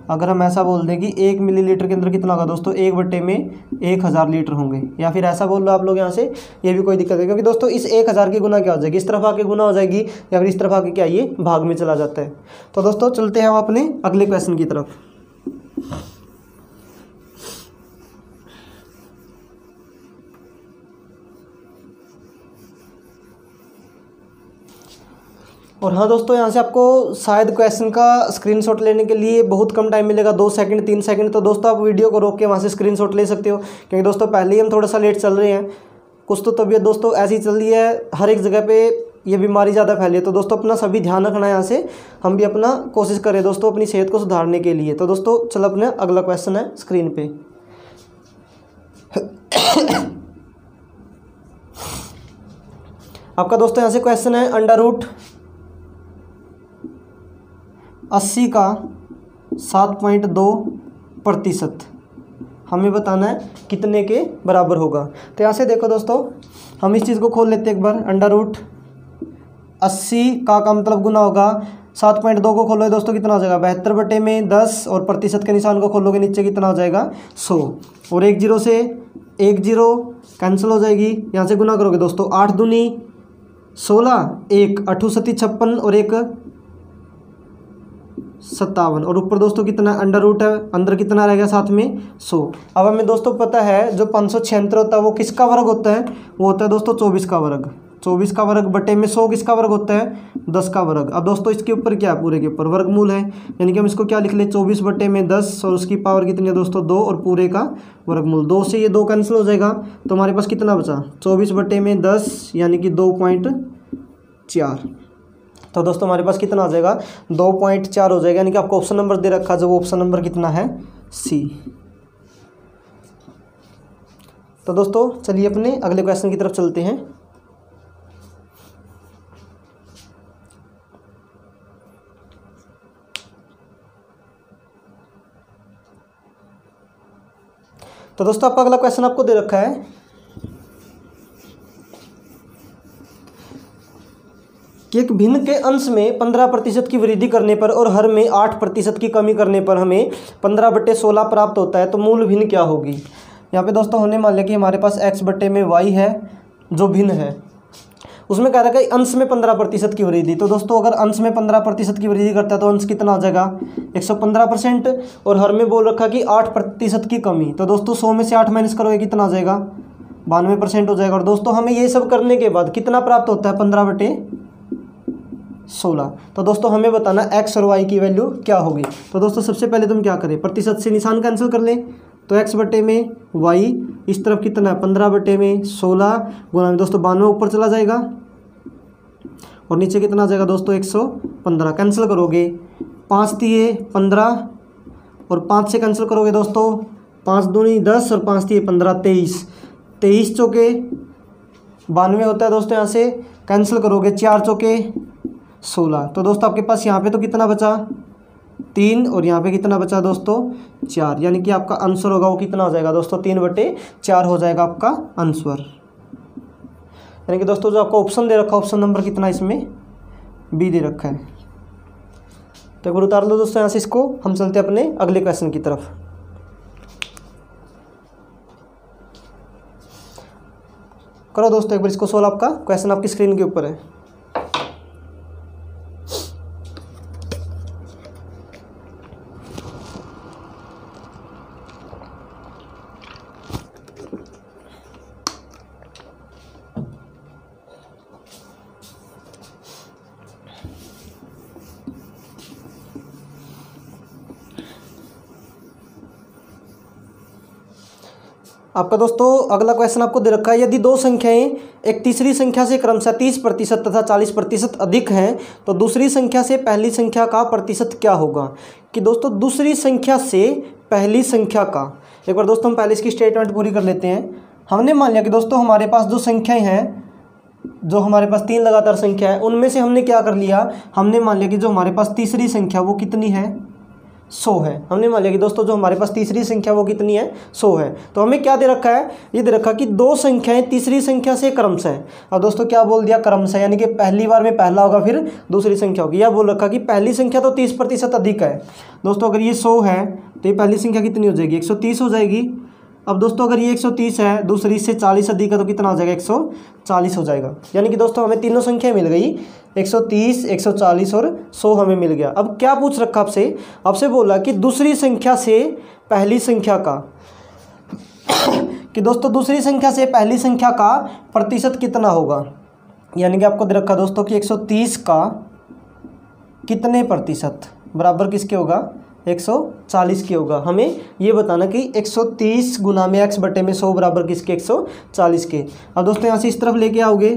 अगर हम ऐसा बोल दें कि 1 मिलीलीटर के अंदर कितना होगा दोस्तों, 1 बटे में 1000 लीटर होंगे, या फिर ऐसा बोल लो आप लोग यहाँ से, ये भी कोई दिक्कत है, क्योंकि दोस्तों इस 1000 की गुना क्या हो जाएगी, इस तरफ आके गुना हो जाएगी, या फिर इस तरफ आके क्या ये भाग में चला जाता है। तो दोस्तों चलते हैं हम अपने अगले क्वेश्चन की तरफ। और हाँ दोस्तों, यहाँ से आपको शायद क्वेश्चन का स्क्रीनशॉट लेने के लिए बहुत कम टाइम मिलेगा, 2 सेकंड 3 सेकंड। तो दोस्तों आप वीडियो को रोक के वहाँ से स्क्रीनशॉट ले सकते हो, क्योंकि दोस्तों पहले ही हम थोड़ा सा लेट चल रहे हैं। कुछ तो तबीयत दोस्तों ऐसी चल रही है, हर एक जगह पे ये बीमारी ज़्यादा फैली है। तो दोस्तों अपना सभी ध्यान रखना है, यहाँ से हम भी अपना कोशिश करें दोस्तों अपनी सेहत को सुधारने के लिए। तो दोस्तों चलो अपना अगला क्वेश्चन है स्क्रीन पे। आपका दोस्तों यहाँ से क्वेश्चन है, अंडर रूट 80 का 7.2% हमें बताना है कितने के बराबर होगा। तो यहाँ से देखो दोस्तों, हम इस चीज़ को खोल लेते हैं एक बार। अंडर रूट 80 का मतलब गुना होगा 7.2 को खोलो दोस्तों, कितना हो जाएगा 72 बटे में 10, और प्रतिशत के निशान को खोलोगे नीचे कितना हो जाएगा 100, और 1 जीरो से 1 जीरो कैंसिल हो जाएगी। यहाँ से गुना करोगे दोस्तों, 8 दूनी 16, 1 8 सती 56 और 1 57, और ऊपर दोस्तों कितना अंडर रूट है, अंदर कितना रहेगा साथ में 100। अब हमें दोस्तों पता है जो 576 होता है वो किसका वर्ग होता है, वो होता है दोस्तों 24 का वर्ग। 24 का वर्ग बटे में 100 किसका वर्ग होता है, 10 का वर्ग। अब दोस्तों इसके ऊपर क्या है, पूरे के ऊपर वर्गमूल है, यानी कि हम इसको क्या लिख ले 24 बटे में 10 और उसकी पावर कितनी है दोस्तों 2 और पूरे का वर्गमूल। 2 से ये 2 कैंसिल हो जाएगा, तो हमारे पास कितना बचा 24 बटे में 10 यानी कि 2.4। तो दोस्तों हमारे पास कितना आ जाएगा 2.4 हो जाएगा, यानी कि आपको ऑप्शन नंबर दे रखा जो वो ऑप्शन नंबर कितना है सी। तो दोस्तों चलिए अपने अगले क्वेश्चन की तरफ चलते हैं। तो दोस्तों आपका अगला क्वेश्चन आपको दे रखा है कि एक भिन्न के अंश में 15% की वृद्धि करने पर और हर में 8% की कमी करने पर हमें 15/16 प्राप्त होता है, तो मूल भिन्न क्या होगी। यहाँ पे दोस्तों हमने मान लिया कि हमारे पास x बटे में y है जो भिन्न है, उसमें कह रखा है अंश में 15% की वृद्धि। तो दोस्तों अगर अंश में 15% की वृद्धि करता है तो अंश कितना आ जाएगा 115%, और हर में बोल रखा कि 8% की कमी। तो दोस्तों 100 में से 8 माइनस करोगे कितना आ जाएगा 92% हो जाएगा। और दोस्तों हमें ये सब करने के बाद कितना प्राप्त होता है 15/16। तो दोस्तों हमें बताना x और y की वैल्यू क्या होगी। तो दोस्तों सबसे पहले तुम क्या करें, प्रतिशत से निशान कैंसिल कर लें, तो x बटे में y इस तरफ कितना है 15/16 गुना में दोस्तों 92 ऊपर चला जाएगा, और नीचे कितना आ जाएगा दोस्तों 115। कैंसिल करोगे 5 दिए 15 और 5 से कैंसिल करोगे दोस्तों 5 दूनी 10 और 5 दिए 15 23 चौके 92 होता है दोस्तों। यहाँ से कैंसिल करोगे 4 चौके 16। तो दोस्तों आपके पास यहाँ पे तो कितना बचा 3 और यहाँ पे कितना बचा दोस्तों 4, यानी कि आपका आंसर होगा वो कितना हो जाएगा दोस्तों 3/4 हो जाएगा आपका आंसर। यानी कि दोस्तों जो आपको ऑप्शन दे रखा है, ऑप्शन नंबर कितना इसमें बी दे रखा है। तो एक बार उतार लो दोस्तों यहाँ से इसको, हम चलते हैं अपने अगले क्वेश्चन की तरफ। करो दोस्तों एक बार इसको सोल्व, आपका क्वेश्चन आपकी स्क्रीन के ऊपर है। आपका दोस्तों अगला क्वेश्चन आपको दे रखा है, यदि दो संख्याएं एक तीसरी संख्या से क्रमशः 30% तथा 40% अधिक हैं तो दूसरी संख्या से पहली संख्या का प्रतिशत क्या होगा। कि दोस्तों दूसरी संख्या से पहली संख्या का, एक बार दोस्तों हम पहले इसकी स्टेटमेंट पूरी कर लेते हैं। हमने मान लिया कि दोस्तों हमारे पास जो संख्याएं हैं, जो हमारे पास 3 लगातार संख्या है, उनमें से हमने क्या कर लिया, हमने मान लिया कि जो हमारे पास तीसरी संख्या वो कितनी है, 100 है। हमने मान लिया कि दोस्तों जो हमारे पास तीसरी संख्या वो कितनी है, 100 है। तो हमें क्या दे रखा है, ये दे रखा कि दो संख्याएं तीसरी संख्या से क्रमशः है। अब दोस्तों क्या बोल दिया, क्रमशः, यानी कि पहली बार में पहला होगा फिर दूसरी संख्या होगी। यह बोल रखा कि पहली संख्या तो 30% अधिक है। दोस्तों अगर ये 100 है तो ये पहली संख्या कितनी हो जाएगी, 130 हो जाएगी। अब दोस्तों अगर ये 130 है, दूसरी से 40 अधिक है तो कितना हो जाएगा, 140 हो जाएगा। यानी कि दोस्तों हमें तीनों संख्या मिल गई, 130, 140 और 100 हमें मिल गया। अब क्या पूछ रखा आपसे बोला कि दूसरी संख्या से पहली संख्या का कि दोस्तों दूसरी संख्या से पहली संख्या का प्रतिशत कितना होगा। यानी कि आपको दे रखा दोस्तों कि 130 का कितने प्रतिशत बराबर किसके होगा, 140 के होगा। हमें ये बताना कि 130 गुना में x बटे में 100 बराबर किसके, 140 के। अब दोस्तों यहाँ से इस तरफ लेके आओगे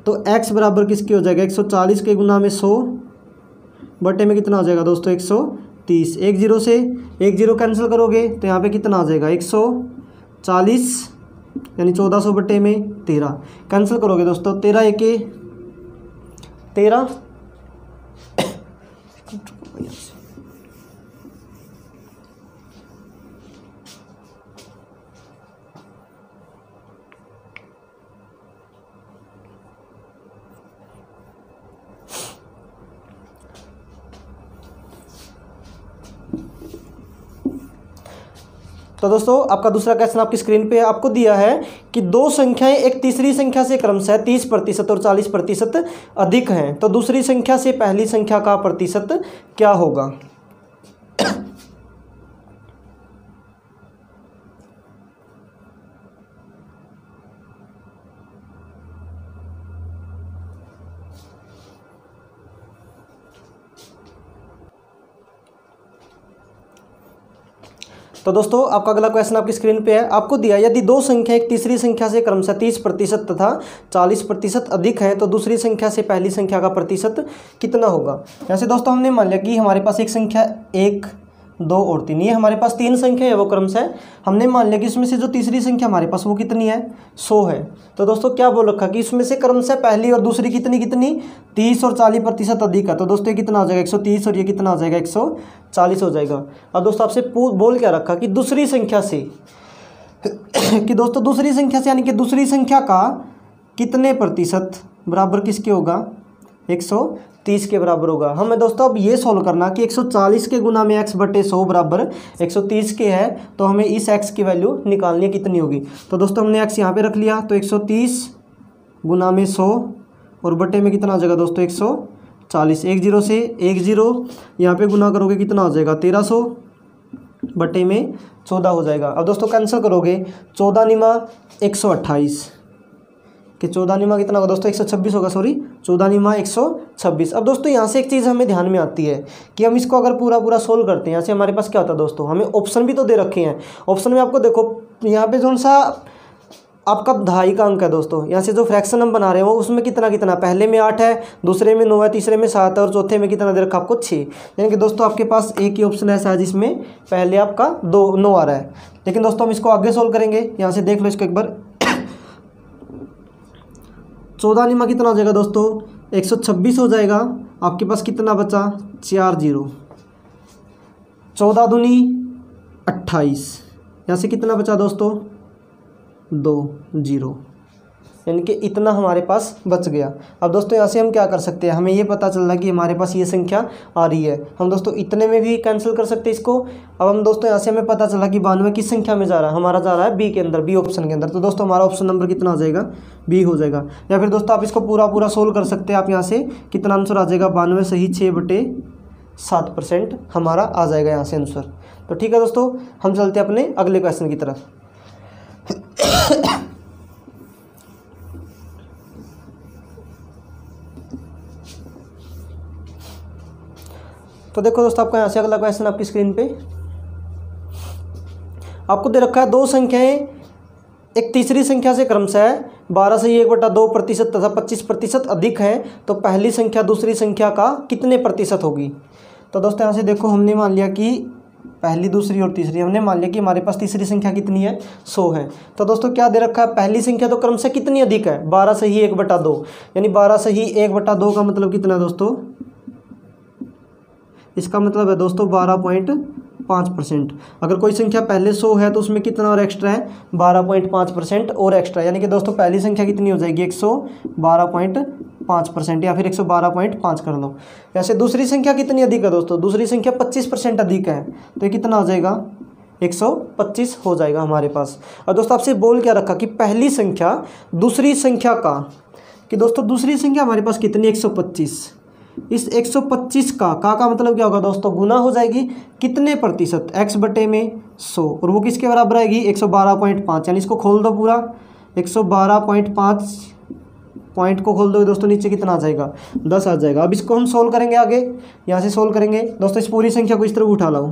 तो x बराबर किसके हो जाएगा, 140 के गुना में 100 बटे में कितना हो जाएगा दोस्तों, 130। 1 0 से 1 0 कैंसिल करोगे तो यहाँ पे कितना आ जाएगा, 140 यानी 1400 बटे में 13 कैंसिल करोगे दोस्तों, 13 1 13। तो दोस्तों आपका दूसरा क्वेश्चन आपकी स्क्रीन पे आपको दिया है कि दो संख्याएं एक तीसरी संख्या से क्रमशः 30% और 40% अधिक हैं तो दूसरी संख्या से पहली संख्या का प्रतिशत क्या होगा। तो दोस्तों आपका अगला क्वेश्चन आपकी स्क्रीन पे है। आपको दिया यदि दो संख्या एक तीसरी संख्या से क्रमशः 30% तथा 40% अधिक है तो दूसरी संख्या से पहली संख्या का प्रतिशत कितना होगा। जैसे दोस्तों हमने मान लिया कि हमारे पास एक संख्या 1 2 और 3, ये हमारे पास 3 संख्या है वो क्रमशः। हमने मान लिया कि इसमें से जो तीसरी संख्या हमारे पास वो कितनी है, 100 है। तो दोस्तों क्या बोल रखा कि इसमें से क्रमशः पहली और दूसरी कितनी 30 और 40% अधिक है। तो दोस्तों ये कितना हो जाएगा, 130 और ये कितना हो जाएगा, 140 हो जाएगा। अब दोस्तों आपसे बोल क्या रखा कि दूसरी संख्या से कि दोस्तों दूसरी संख्या से यानी कि दूसरी संख्या का कितने प्रतिशत बराबर किसके होगा, 130 के बराबर होगा। हमें दोस्तों अब ये सोल्व करना कि 140 के गुना में x बटे 100 बराबर 130 के है, तो हमें इस x की वैल्यू निकालनी है कितनी होगी। तो दोस्तों हमने x यहाँ पे रख लिया, तो 130 गुना में 100 और बटे में कितना आ जाएगा दोस्तों, 140। 1 0 से 1 0 यहाँ पे गुना करोगे कितना हो जाएगा, 1300 बटे में 14 हो जाएगा। अब दोस्तों कैंसिल करोगे, 14 निमा 128 कि 14 निमा कितना होगा दोस्तों, 126 होगा, सॉरी 14 निमा 126। अब दोस्तों यहाँ से एक चीज़ हमें ध्यान में आती है कि हम इसको अगर पूरा सोल्व करते हैं, यहाँ से हमारे पास क्या होता है दोस्तों, हमें ऑप्शन भी तो दे रखे हैं। ऑप्शन में आपको देखो यहाँ पे जो सा आपका 2.5 का अंक है दोस्तों, यहाँ से जो फ्रैक्शन हम बना रहे हैं वो उसमें कितना पहले में 8 है, दूसरे में 9 है, तीसरे में 7 है और चौथे में कितना दे रखा आपको 6। यानी कि दोस्तों आपके पास एक ही ऑप्शन ऐसा है जिसमें पहले आपका 9 आ रहा है। लेकिन दोस्तों हम इसको आगे सोल्व करेंगे, यहाँ से देख लो इसको एक बार। 14 निमा कितना हो जाएगा दोस्तों, 126 हो जाएगा। आपके पास कितना बचा, 4 0, 14 दूनी 28, यहाँ से कितना बचा दोस्तों, 2 0। यानी कि इतना हमारे पास बच गया। अब दोस्तों यहाँ से हम क्या कर सकते हैं, हमें ये पता चल रहा है कि हमारे पास ये संख्या आ रही है, हम दोस्तों इतने में भी कैंसिल कर सकते हैं इसको। अब हम दोस्तों यहाँ से हमें पता चला कि 92 किस संख्या में जा रहा है, हमारा जा रहा है बी के अंदर, बी ऑप्शन के अंदर। तो दोस्तों हमारा ऑप्शन नंबर कितना आ जाएगा, बी हो जाएगा। या फिर दोस्तों आप इसको पूरा सोल्व कर सकते हैं। आप यहाँ से कितना आंसर आ जाएगा, 92 सही 6/7% हमारा आ जाएगा यहाँ से आंसर। तो ठीक है दोस्तों, हम चलते हैं अपने अगले क्वेश्चन की तरफ। तो देखो दोस्तों, आपका यहाँ से अगला क्वेश्चन आपकी स्क्रीन पे आपको दे रखा है, दो संख्याएं एक तीसरी संख्या से क्रमशः 12 से 1/2% तथा 25% अधिक है, तो पहली संख्या दूसरी संख्या का कितने प्रतिशत होगी। तो दोस्तों यहाँ से देखो, हमने मान लिया कि पहली, दूसरी और तीसरी, हमने मान लिया कि हमारे पास तीसरी संख्या कितनी है, 100 है। तो दोस्तों क्या दे रखा है, पहली संख्या तो क्रमशः कितनी अधिक है, 12 से ही 1/2, यानी 12 से ही 1/2 का मतलब कितना है दोस्तों, इसका मतलब है दोस्तों 12.5%। अगर कोई संख्या पहले 100 है तो उसमें कितना और एक्स्ट्रा है, 12.5% और एक्स्ट्रा, यानी कि दोस्तों पहली संख्या कितनी हो जाएगी, 112.5% या फिर 112.5 कर लो। ऐसे दूसरी संख्या कितनी अधिक है दोस्तों, दूसरी संख्या 25% अधिक है, तो ये कितना हो जाएगा, 125 हो जाएगा हमारे पास। और दोस्तों आपसे बोल क्या रखा कि पहली संख्या दूसरी संख्या का, कि दोस्तों दूसरी संख्या हमारे पास कितनी, 125, इस 125 का मतलब क्या होगा दोस्तों, गुना हो जाएगी कितने प्रतिशत, x/100, और वो किसके बराबर आएगी, 112.5, यानी इसको खोल दो पूरा, 112.5 पॉइंट को खोल दो दोस्तों, नीचे कितना आ जाएगा, 10 आ जाएगा। अब इसको हम सोल्व करेंगे, आगे यहाँ से सोल्व करेंगे दोस्तों, इस पूरी संख्या को इस तरफ उठा लाओ,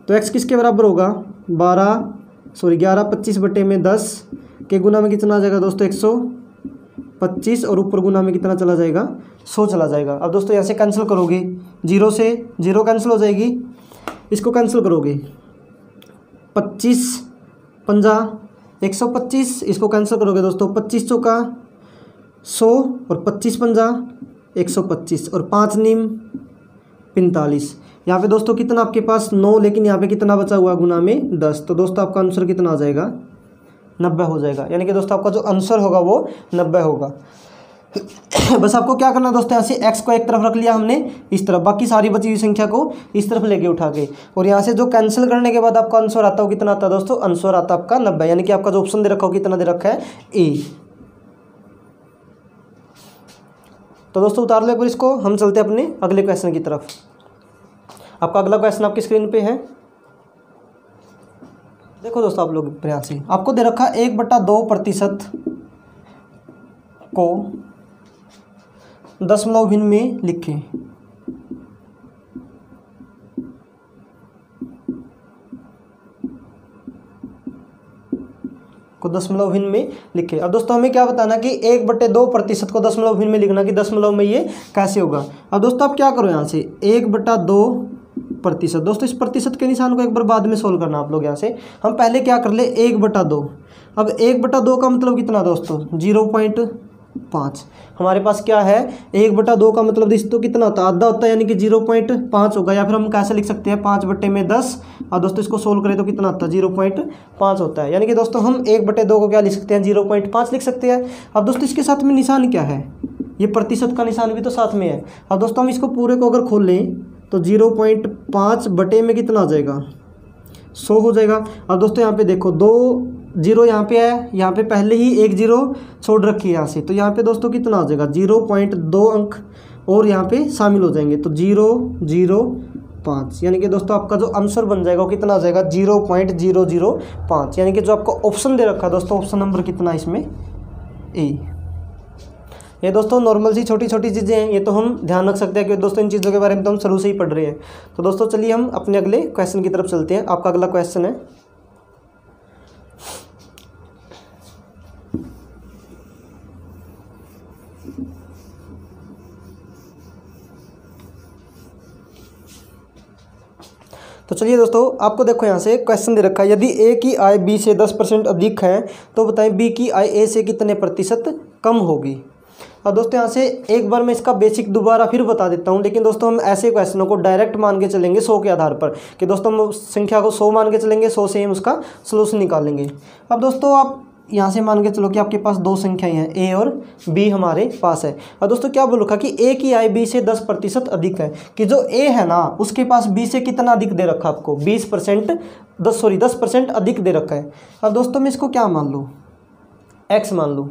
तो x किसके बराबर होगा, 11 25/10 के गुना में कितना आ जाएगा दोस्तों, 125, और ऊपर गुना में कितना चला जाएगा, 100 चला जाएगा। अब दोस्तों यहाँ से कैंसिल करोगे, 0 से 0 कैंसिल हो जाएगी, इसको कैंसिल करोगे, 25 50 125, इसको कैंसिल करोगे दोस्तों, 25 चौका 100 और 25 50 125 और 5 नीम 45। यहाँ पे दोस्तों कितना आपके पास 9, लेकिन यहाँ पे कितना बचा हुआ गुना में 10, तो दोस्तों आपका आंसर कितना आ जाएगा, 90 हो जाएगा। यानी कि दोस्तों आपका जो आंसर होगा वो 90 होगा। बस आपको क्या करना है दोस्तों, यहाँ से x को एक तरफ रख लिया हमने इस तरफ, बाकी सारी बची हुई संख्या को इस तरफ लेके उठा के, और यहाँ से जो कैंसिल करने के बाद आपका आंसर आता हो कितना आता है दोस्तों, आंसर आता है आपका 90, यानी कि आपका जो ऑप्शन दे रखा हो कितना दे रखा है, ए। तो दोस्तों उतार लो पर इसको, हम चलते हैं अपने अगले क्वेश्चन की तरफ। आपका अगला क्वेश्चन आपकी स्क्रीन पे है, देखो दोस्तों आप लोग प्रयास से, आपको दे रखा 1/2% को दशमलव भिन्न में लिखें। को दशमलव भिन्न में लिखे। अब दोस्तों हमें क्या बताना कि 1/2% को दशमलव भिन्न में लिखना, कि दशमलव में ये कैसे होगा। अब दोस्तों आप क्या करो, यहाँ से 1/2%, दोस्तों इस प्रतिशत के निशान को एक बार बाद में सोल्व करना आप लोग। यहाँ से हम पहले क्या कर ले, 1/2। अब 1/2 का मतलब कितना दोस्तों, 0.5। हमारे पास क्या है, 1/2 का मतलब दोस्तों कितना होता है, आधा होता है, यानी कि 0.5 होगा। या फिर हम कैसे लिख सकते हैं, 5/10। और दोस्तों इसको सोल्व करें तो कितना आता है, 0.5 होता है। यानी कि दोस्तों हम 1/2 को क्या लिख सकते हैं, 0.5 लिख सकते हैं। अब दोस्तों इसके साथ में निशान क्या है, ये प्रतिशत का निशान भी तो साथ में है। अब दोस्तों हम इसको पूरे को अगर खोल लें तो 0.5 बटे में कितना आ जाएगा, 100 हो जाएगा। अब दोस्तों यहाँ पे देखो 2 0 यहाँ पे है, यहाँ पे पहले ही 1 0 छोड़ रखी है यहाँ से, तो यहाँ पे दोस्तों कितना आ जाएगा, 0.2 अंक और यहाँ पे शामिल हो जाएंगे, तो 0.05। यानी कि दोस्तों आपका जो आंसर बन जाएगा वो कितना आ जाएगा, 0.005। यानी कि जो आपको ऑप्शन दे रखा है दोस्तों, ऑप्शन नंबर कितना है इसमें, ए। ये दोस्तों नॉर्मल सी छोटी छोटी चीज़ें हैं, ये तो हम ध्यान रख सकते हैं कि दोस्तों इन चीज़ों के बारे में तो हम शुरू से ही पढ़ रहे हैं। तो दोस्तों चलिए हम अपने अगले क्वेश्चन की तरफ चलते हैं। आपका अगला क्वेश्चन है, तो चलिए दोस्तों आपको देखो यहाँ से क्वेश्चन दे रखा है, यदि ए की आय बी से 10% अधिक है तो बताएं बी की आय ए से कितने प्रतिशत कम होगी। और दोस्तों यहाँ से एक बार मैं इसका बेसिक दोबारा फिर बता देता हूँ, लेकिन दोस्तों हम ऐसे क्वेश्चनों को डायरेक्ट मान के चलेंगे 100 के आधार पर, कि दोस्तों हम संख्या को 100 मान के चलेंगे, 100 से हम उसका सलूशन निकालेंगे। अब दोस्तों आप यहाँ से मान के चलो कि आपके पास दो संख्याएं हैं ए और बी हमारे पास है। और दोस्तों क्या बोल रखा कि ए की आय बी से 10% अधिक है, कि जो ए है ना उसके पास बी से कितना अधिक दे रखा आपको 10% अधिक दे रखा है। अब दोस्तों मैं इसको क्या मान लूँ, एक्स मान लूँ,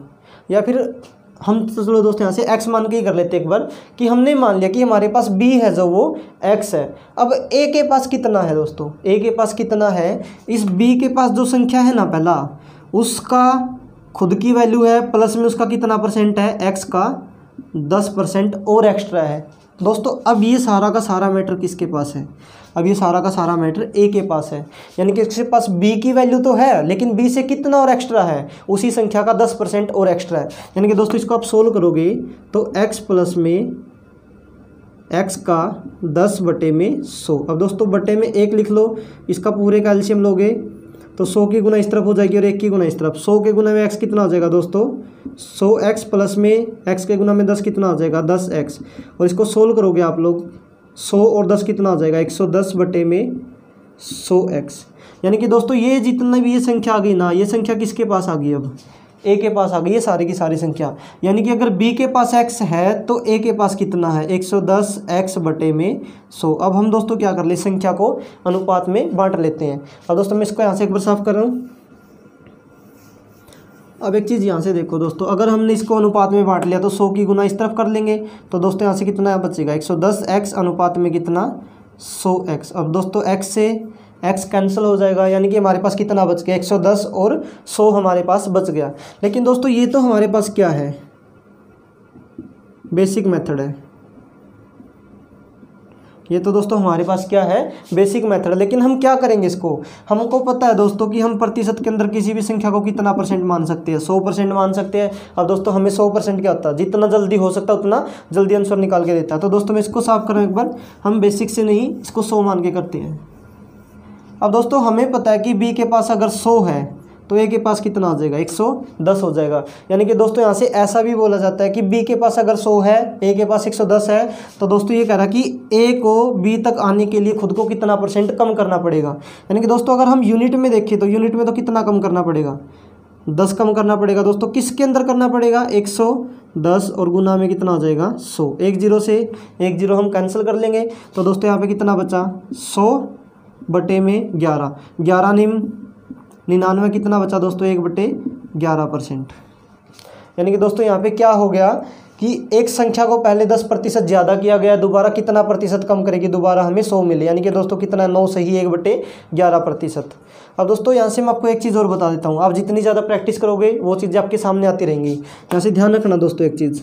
या फिर हम तो चलो दोस्तों यहाँ से x मान के ही कर लेते एक बार कि हमने मान लिया कि हमारे पास b है जो वो x है। अब a के पास कितना है दोस्तों, a के पास कितना है, इस b के पास जो संख्या है ना पहला उसका खुद की वैल्यू है प्लस में उसका कितना परसेंट है x का 10% और एक्स्ट्रा है दोस्तों। अब ये सारा का सारा मैटर किसके पास है, अब ये सारा का सारा मैटर ए के पास है, यानी कि इसके पास बी की वैल्यू तो है लेकिन बी से कितना और एक्स्ट्रा है, उसी संख्या का 10% और एक्स्ट्रा है। यानी कि दोस्तों इसको आप सोल्व करोगे तो x प्लस में x का 10/100। अब दोस्तों बटे में 1 लिख लो, इसका पूरे का एलसीएम लोगे तो 100 की गुना इस तरफ हो जाएगी और 1 की गुना इस तरफ। 100 के गुना में x कितना हो जाएगा दोस्तों 100x प्लस में x के गुना में 10 कितना हो जाएगा 10x। और इसको सोल्व करोगे आप लोग 100 और 10 कितना हो जाएगा 110/100x। यानी कि दोस्तों ये जितना भी ये संख्या आ गई ना, ये संख्या किसके पास आ गई, अब a के पास आ गई, ये सारी की सारी संख्या। यानी कि अगर b के पास x है तो a के पास कितना है 110x/100। अब हम दोस्तों क्या कर ले, संख्या को अनुपात में बांट लेते हैं। अब दोस्तों मैं इसको यहाँ से एक बार साफ कर रहा हूँ। अब एक चीज़ यहाँ से देखो दोस्तों, अगर हमने इसको अनुपात में बांट लिया तो 100 की गुना इस तरफ कर लेंगे तो दोस्तों यहाँ से कितना बचेगा 110x अनुपात में कितना 100x। अब दोस्तों x से x कैंसिल हो जाएगा, यानी कि हमारे पास कितना बच गया 110 और 100 हमारे पास बच गया। लेकिन दोस्तों ये तो हमारे पास क्या है, बेसिक मेथड है, ये तो दोस्तों हमारे पास क्या है बेसिक मेथड। लेकिन हम क्या करेंगे इसको, हमको पता है दोस्तों कि हम प्रतिशत के अंदर किसी भी संख्या को कितना परसेंट मान सकते हैं 100% मान सकते हैं। अब दोस्तों हमें 100% क्या होता है, जितना जल्दी हो सकता है उतना जल्दी आंसर निकाल के देता है। तो दोस्तों मैं इसको साफ करूँ एक बार, हम बेसिक से नहीं इसको 100 मान के करते हैं। अब दोस्तों हमें पता है कि b के पास अगर 100 है तो a के पास कितना आ जाएगा 110 हो जाएगा। यानी कि दोस्तों यहाँ से ऐसा भी बोला जाता है कि b के पास अगर 100 है a के पास 110 है तो दोस्तों ये कह रहा है कि a को b तक आने के लिए खुद को कितना परसेंट कम करना पड़ेगा। यानी कि दोस्तों अगर हम यूनिट में देखें तो यूनिट में तो कितना कम करना पड़ेगा 10 कम करना पड़ेगा। दोस्तों किसके अंदर करना पड़ेगा 110 और गुना में कितना हो जाएगा 100। 1 0 से 1 0 हम कैंसिल कर लेंगे तो दोस्तों यहाँ पे कितना बचा 100/11। 11 99 कितना बचा दोस्तों 1/11%। यानी कि दोस्तों यहाँ पे क्या हो गया कि एक संख्या को पहले 10% ज़्यादा किया गया, दोबारा कितना प्रतिशत कम करेगी, दोबारा हमें 100 मिले। यानी कि दोस्तों कितना 9 सही 1/11%। अब दोस्तों यहाँ से मैं आपको एक चीज़ और बता देता हूँ, आप जितनी ज़्यादा प्रैक्टिस करोगे वो चीज़ें आपके सामने आती रहेंगी। यहाँ से ध्यान रखना दोस्तों एक चीज़,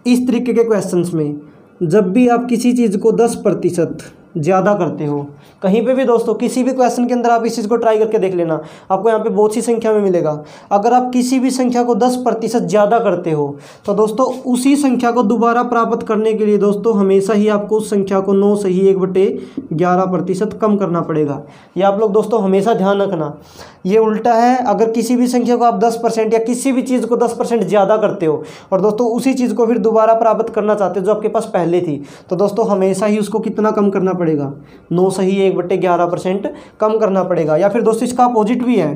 इस तरीके के क्वेश्चंस में जब भी आप किसी चीज़ को 10% ज़्यादा करते हो, कहीं पे भी दोस्तों किसी भी क्वेश्चन के अंदर आप इस चीज़ को ट्राई करके देख लेना, आपको यहाँ पे बहुत सी संख्या में मिलेगा। अगर आप किसी भी संख्या को 10% ज़्यादा करते हो तो दोस्तों उसी संख्या को दोबारा प्राप्त करने के लिए दोस्तों हमेशा ही आपको उस संख्या को 9 सही 1/11% कम करना पड़ेगा। ये आप लोग दोस्तों हमेशा ध्यान रखना। ये उल्टा है, अगर किसी भी संख्या को आप 10% या किसी भी चीज़ को 10% ज़्यादा करते हो और दोस्तों उसी चीज़ को फिर दोबारा प्राप्त करना चाहते हो जो आपके पास पहले थी, तो दोस्तों हमेशा ही उसको कितना कम करना पड़ेगा 9 सही 1/11% कम करना पड़ेगा। या फिर दोस्तों इसका अपोजिट भी है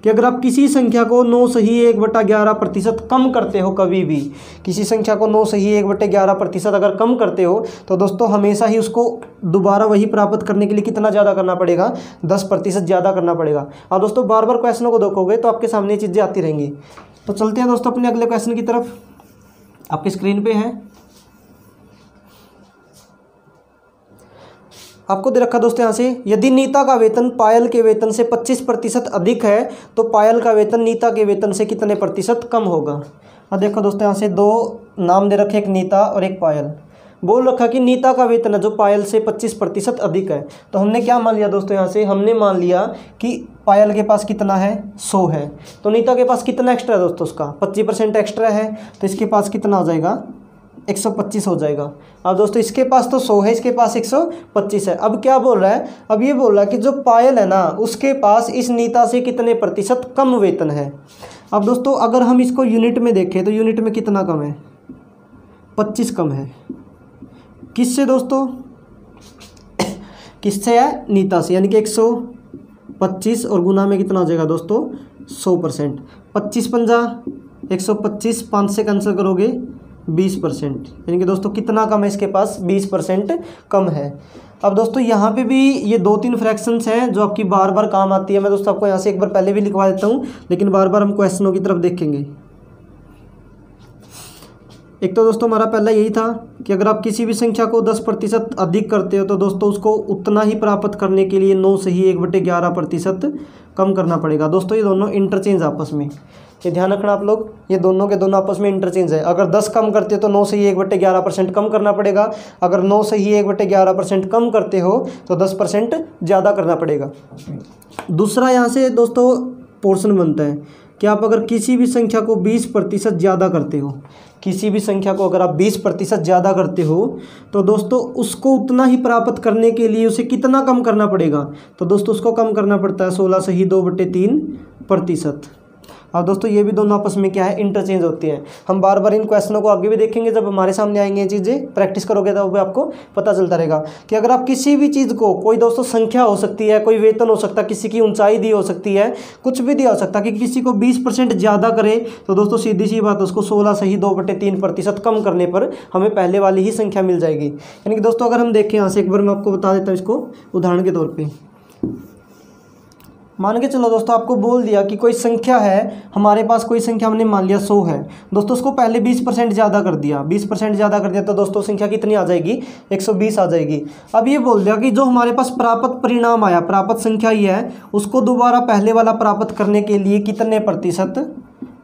कि अगर आप किसी संख्या को 9 सही 1/11% कम करते हो, कभी भी किसी संख्या को 9 सही 1/11% अगर कम करते हो तो दोस्तों हमेशा ही उसको दोबारा वही प्राप्त करने के लिए कितना ज़्यादा करना पड़ेगा 10% ज़्यादा करना पड़ेगा। अब दोस्तों बार बार क्वेश्चनों को देखोगे तो आपके सामने चीज़ें आती रहेंगी। तो चलते हैं दोस्तों अपने अगले क्वेश्चन की तरफ, आपकी स्क्रीन पे है। आपको दे रखा दोस्तों यहाँ से, यदि नीता का वेतन पायल के वेतन से 25% अधिक है तो पायल का वेतन नीता के वेतन से कितने प्रतिशत कम होगा। अब देखो दोस्तों यहाँ से दो नाम दे रखे, एक नीता और एक पायल। बोल रखा कि नीता का वेतन है जो पायल से 25% अधिक है। तो हमने क्या मान लिया दोस्तों, यहाँ से हमने मान लिया कि पायल के पास कितना है 100 है, तो नीता के पास कितना एक्स्ट्रा है दोस्तों, उसका 25% एक्स्ट्रा है, तो इसके पास कितना हो जाएगा 125 हो जाएगा। अब दोस्तों इसके पास तो 100 है, इसके पास 125 है। अब क्या बोल रहा है, अब ये बोल रहा है कि जो पायल है ना उसके पास इस नीता से कितने प्रतिशत कम वेतन है। अब दोस्तों अगर हम इसको यूनिट में देखें तो यूनिट में कितना कम है 25 कम है। किससे दोस्तों, किससे है नीता से, यानी कि 25 और गुना में कितना हो जाएगा दोस्तों 100%। 25 पंजा 125, 5 से कैंसिल करोगे 20%, यानी कि दोस्तों कितना कम है इसके पास 20% कम है। अब दोस्तों यहाँ पे भी ये 2-3 फ्रैक्शंस हैं जो आपकी बार बार काम आती है। मैं दोस्तों आपको यहाँ से एक बार पहले भी लिखवा देता हूँ, लेकिन बार बार हम क्वेश्चनों की तरफ देखेंगे। एक तो दोस्तों हमारा पहला यही था कि अगर आप किसी भी संख्या को 10% अधिक करते हो तो दोस्तों उसको उतना ही प्राप्त करने के लिए 9 से ही 1/11% कम करना पड़ेगा। दोस्तों ये दोनों इंटरचेंज आपस में, ये ध्यान रखना आप लोग, ये दोनों के दोनों आपस में इंटरचेंज है। अगर 10 कम करते हो तो 9 से ही 1/11% कम करना पड़ेगा, अगर 9 से ही 1/11% कम करते हो तो 10% ज़्यादा करना पड़ेगा। दूसरा यहाँ से दोस्तों पोर्शन बनता है कि आप अगर किसी भी संख्या को 20% ज़्यादा करते हो, किसी भी संख्या को अगर आप 20% ज़्यादा करते हो तो दोस्तों उसको उतना ही प्राप्त करने के लिए उसे कितना कम करना पड़ेगा, तो दोस्तों उसको कम करना पड़ता है 16 से ही 2/3%। अब दोस्तों ये भी दोनों आपस में क्या है इंटरचेंज होती हैं। हम बार बार इन क्वेश्चनों को आगे भी देखेंगे, जब हमारे सामने आएंगे ये चीज़ें प्रैक्टिस करोगे तो भी आपको पता चलता रहेगा कि अगर आप किसी भी चीज़ को, कोई दोस्तों संख्या हो सकती है, कोई वेतन हो सकता है, किसी की ऊंचाई दी हो सकती है, कुछ भी दिया हो सकता है, कि किसी को 20% ज़्यादा करे तो दोस्तों सीधी सी बात उसको 16 से ही 2/3% कम करने पर हमें पहले वाली ही संख्या मिल जाएगी। यानी कि दोस्तों अगर हम देखें यहाँ से एक बार मैं आपको बता देता हूँ इसको उदाहरण के तौर पर। मान के चलो दोस्तों आपको बोल दिया कि कोई संख्या है, हमारे पास कोई संख्या हमने मान लिया 100 है दोस्तों, उसको पहले 20% ज़्यादा कर दिया, 20% ज़्यादा कर दिया तो दोस्तों संख्या कितनी आ जाएगी 120 आ जाएगी। अब ये बोल दिया कि जो हमारे पास प्राप्त परिणाम आया, प्राप्त संख्या ही है, उसको दोबारा पहले वाला प्राप्त करने के लिए कितने प्रतिशत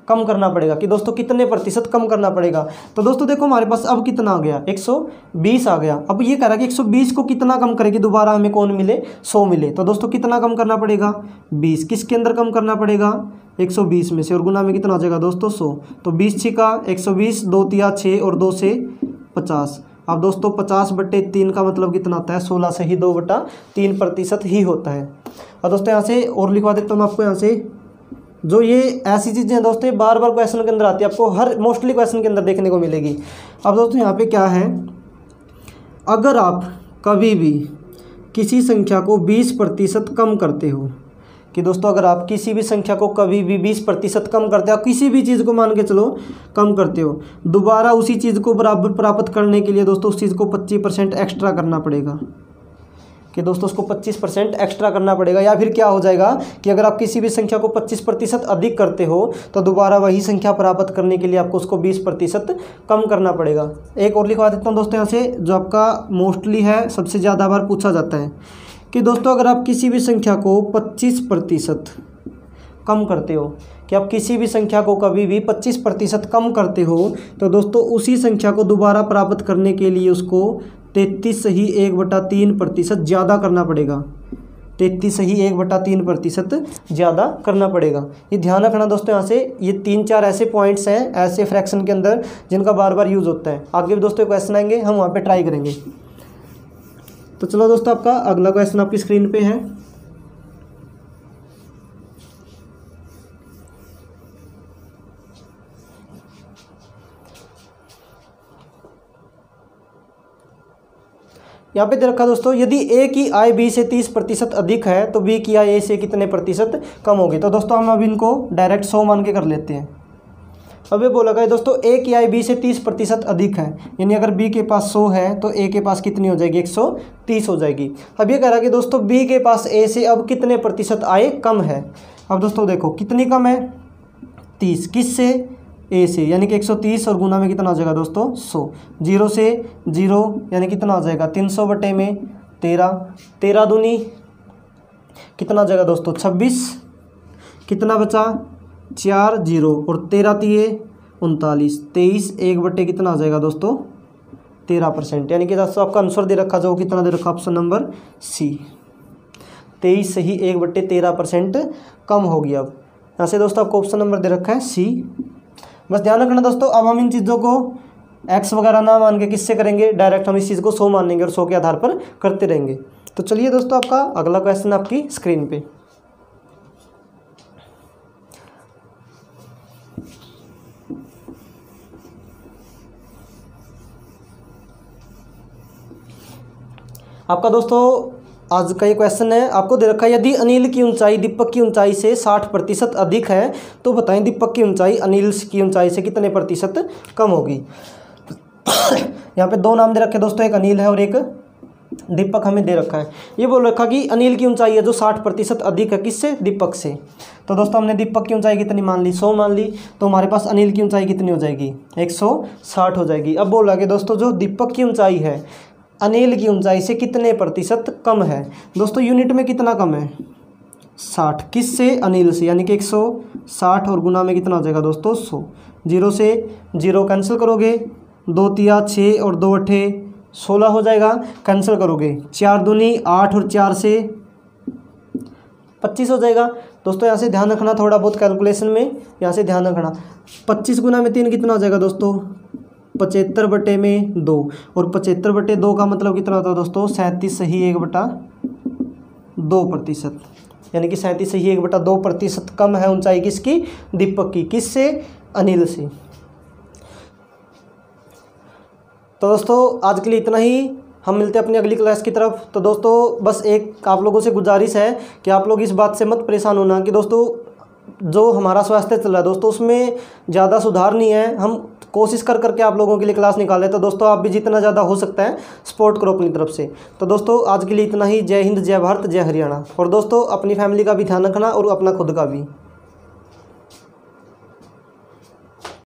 कम करना पड़ेगा, कि दोस्तों कितने प्रतिशत कम करना पड़ेगा। तो दोस्तों देखो हमारे पास अब कितना आ गया 120 आ गया। अब ये कह रहा है कि 120 को कितना कम करेगी दोबारा हमें कौन मिले 100 मिले, तो दोस्तों कितना कम करना पड़ेगा 20। किसके अंदर कम करना पड़ेगा 120 में से, और गुना में कितना आ जाएगा दोस्तों 100। तो 20 छिका 120, 2 तिया 6 और 2 से 50। अब दोस्तों 50/3 का मतलब कितना आता है 16 से ही 2/3% ही होता है। और दोस्तों यहाँ से और लिखवा देता हूँ आपको, यहाँ से जो ये ऐसी चीज़ें हैं दोस्तों बार बार क्वेश्चन के अंदर आती है, आपको हर मोस्टली क्वेश्चन के अंदर देखने को मिलेगी। अब दोस्तों यहाँ पे क्या है, अगर आप कभी भी किसी संख्या को 20% कम करते हो, कि दोस्तों अगर आप किसी भी संख्या को कभी भी 20% कम करते हो, किसी भी चीज़ को मान के चलो कम करते हो, दोबारा उसी चीज़ को बराबर प्राप्त करने के लिए दोस्तों उस चीज़ को 25% एक्स्ट्रा करना पड़ेगा, कि दोस्तों उसको 25% एक्स्ट्रा करना पड़ेगा। या फिर क्या हो जाएगा कि अगर आप किसी भी संख्या को 25% अधिक करते हो तो दोबारा वही संख्या प्राप्त करने के लिए आपको उसको 20% कम करना पड़ेगा। एक और लिखवा देता हूँ दोस्तों यहाँ से, जो आपका मोस्टली है, सबसे ज़्यादा बार पूछा जाता है, कि दोस्तों अगर आप किसी भी संख्या को 25% कम करते हो, कि आप किसी भी संख्या को कभी भी 25% कम करते हो तो दोस्तों उसी संख्या को दोबारा प्राप्त करने के लिए उसको 33 से ही 1/3% ज़्यादा करना पड़ेगा, 33 से ही 1/3% ज़्यादा करना पड़ेगा। ये ध्यान रखना दोस्तों। यहाँ से ये 3-4 ऐसे पॉइंट्स हैं ऐसे फ्रैक्शन के अंदर जिनका बार बार यूज़ होता है। आगे भी दोस्तों क्वेश्चन आएंगे, हम वहाँ पे ट्राई करेंगे। तो चलो दोस्तों आपका अगला क्वेश्चन आपकी स्क्रीन पे है। यहाँ पे दे रखा दोस्तों, यदि ए की आय बी से 30% अधिक है तो बी की आय ए से कितने प्रतिशत कम होगी। तो दोस्तों हम अब इनको डायरेक्ट 100 मान के कर लेते हैं। अब ये बोला गया दोस्तों ए की आय बी से 30% अधिक है, यानी अगर बी के पास 100 है तो ए के पास कितनी हो जाएगी 130 हो जाएगी। अब ये कह रहा है कि दोस्तों बी के पास ए से अब कितने प्रतिशत आय कम है। अब दोस्तों देखो कितनी कम है 30, किस से ए से, यानी कि 130 और गुना में कितना हो जाएगा दोस्तों 100। 0 से 0 यानी कितना हो जाएगा 300/13, 13 दूनी कितना हो जाएगा दोस्तों 26, कितना बचा 4 0 और 13 तिये 39, 23 1 कितना हो जाएगा दोस्तों 13%। यानी कि दोस्तों आपका आंसर दे रखा जो कितना दे रखा ऑप्शन नंबर सी, 23 से ही 1/13% कम होगी। अब यहाँ से दोस्तों आपको ऑप्शन नंबर दे रखा है सी। बस ध्यान रखना दोस्तों, अब हम इन चीज़ों को एक्स वगैरह ना मान के किससे करेंगे, डायरेक्ट हम इस चीज़ को 100 मानेंगे और 100 के आधार पर करते रहेंगे। तो चलिए दोस्तों आपका अगला क्वेश्चन आपकी स्क्रीन पे। आपका दोस्तों आज का ये क्वेश्चन है, आपको दे रखा है यदि अनिल की ऊंचाई दीपक की ऊंचाई से 60% अधिक है तो बताएं दीपक की ऊंचाई अनिल की ऊंचाई से कितने प्रतिशत कम होगी। यहाँ पे दो नाम दे रखे दोस्तों, एक अनिल है और एक दीपक हमें दे रखा है। ये बोल रखा कि अनिल की ऊंचाई है जो 60% अधिक है किससे, दीपक से। तो दोस्तों हमने दीपक की ऊंचाई कितनी मान ली, 100 मान ली, तो हमारे पास अनिल की ऊंचाई कितनी हो जाएगी, 160 हो जाएगी। अब बोल रहा कि दोस्तों जो दीपक की ऊंचाई है अनिल की ऊंचाई से कितने प्रतिशत कम है। दोस्तों यूनिट में कितना कम है, 60, किससे, अनिल से, यानी कि 160 और गुना में कितना हो जाएगा दोस्तों 100। 0 से 0 कैंसिल करोगे, 2 तिया 6 और 2 अठे 16 हो जाएगा, कैंसिल करोगे 4 दूनी 8 और 4 से 25 हो जाएगा। दोस्तों यहाँ से ध्यान रखना थोड़ा बहुत कैलकुलेशन में, यहाँ से ध्यान रखना 25 गुना में 3 कितना हो जाएगा दोस्तों 75/2 और 75/2 का मतलब कितना होता है दोस्तों 37.1/2%, यानी कि 37.1/2% कम है ऊंचाई किसकी, दीपक की, किससे, अनिल से। तो दोस्तों आज के लिए इतना ही, हम मिलते हैं अपनी अगली क्लास की तरफ। तो दोस्तों बस एक आप लोगों से गुजारिश है कि आप लोग इस बात से मत परेशान होना कि दोस्तों जो हमारा स्वास्थ्य चल रहा है दोस्तों उसमें ज़्यादा सुधार नहीं है, हम कोशिश कर करके आप लोगों के लिए क्लास निकालें। तो दोस्तों आप भी जितना ज़्यादा हो सकता है सपोर्ट करो अपनी तरफ से। तो दोस्तों आज के लिए इतना ही। जय हिंद, जय भारत, जय हरियाणा। और दोस्तों अपनी फैमिली का भी ध्यान रखना और अपना खुद का भी।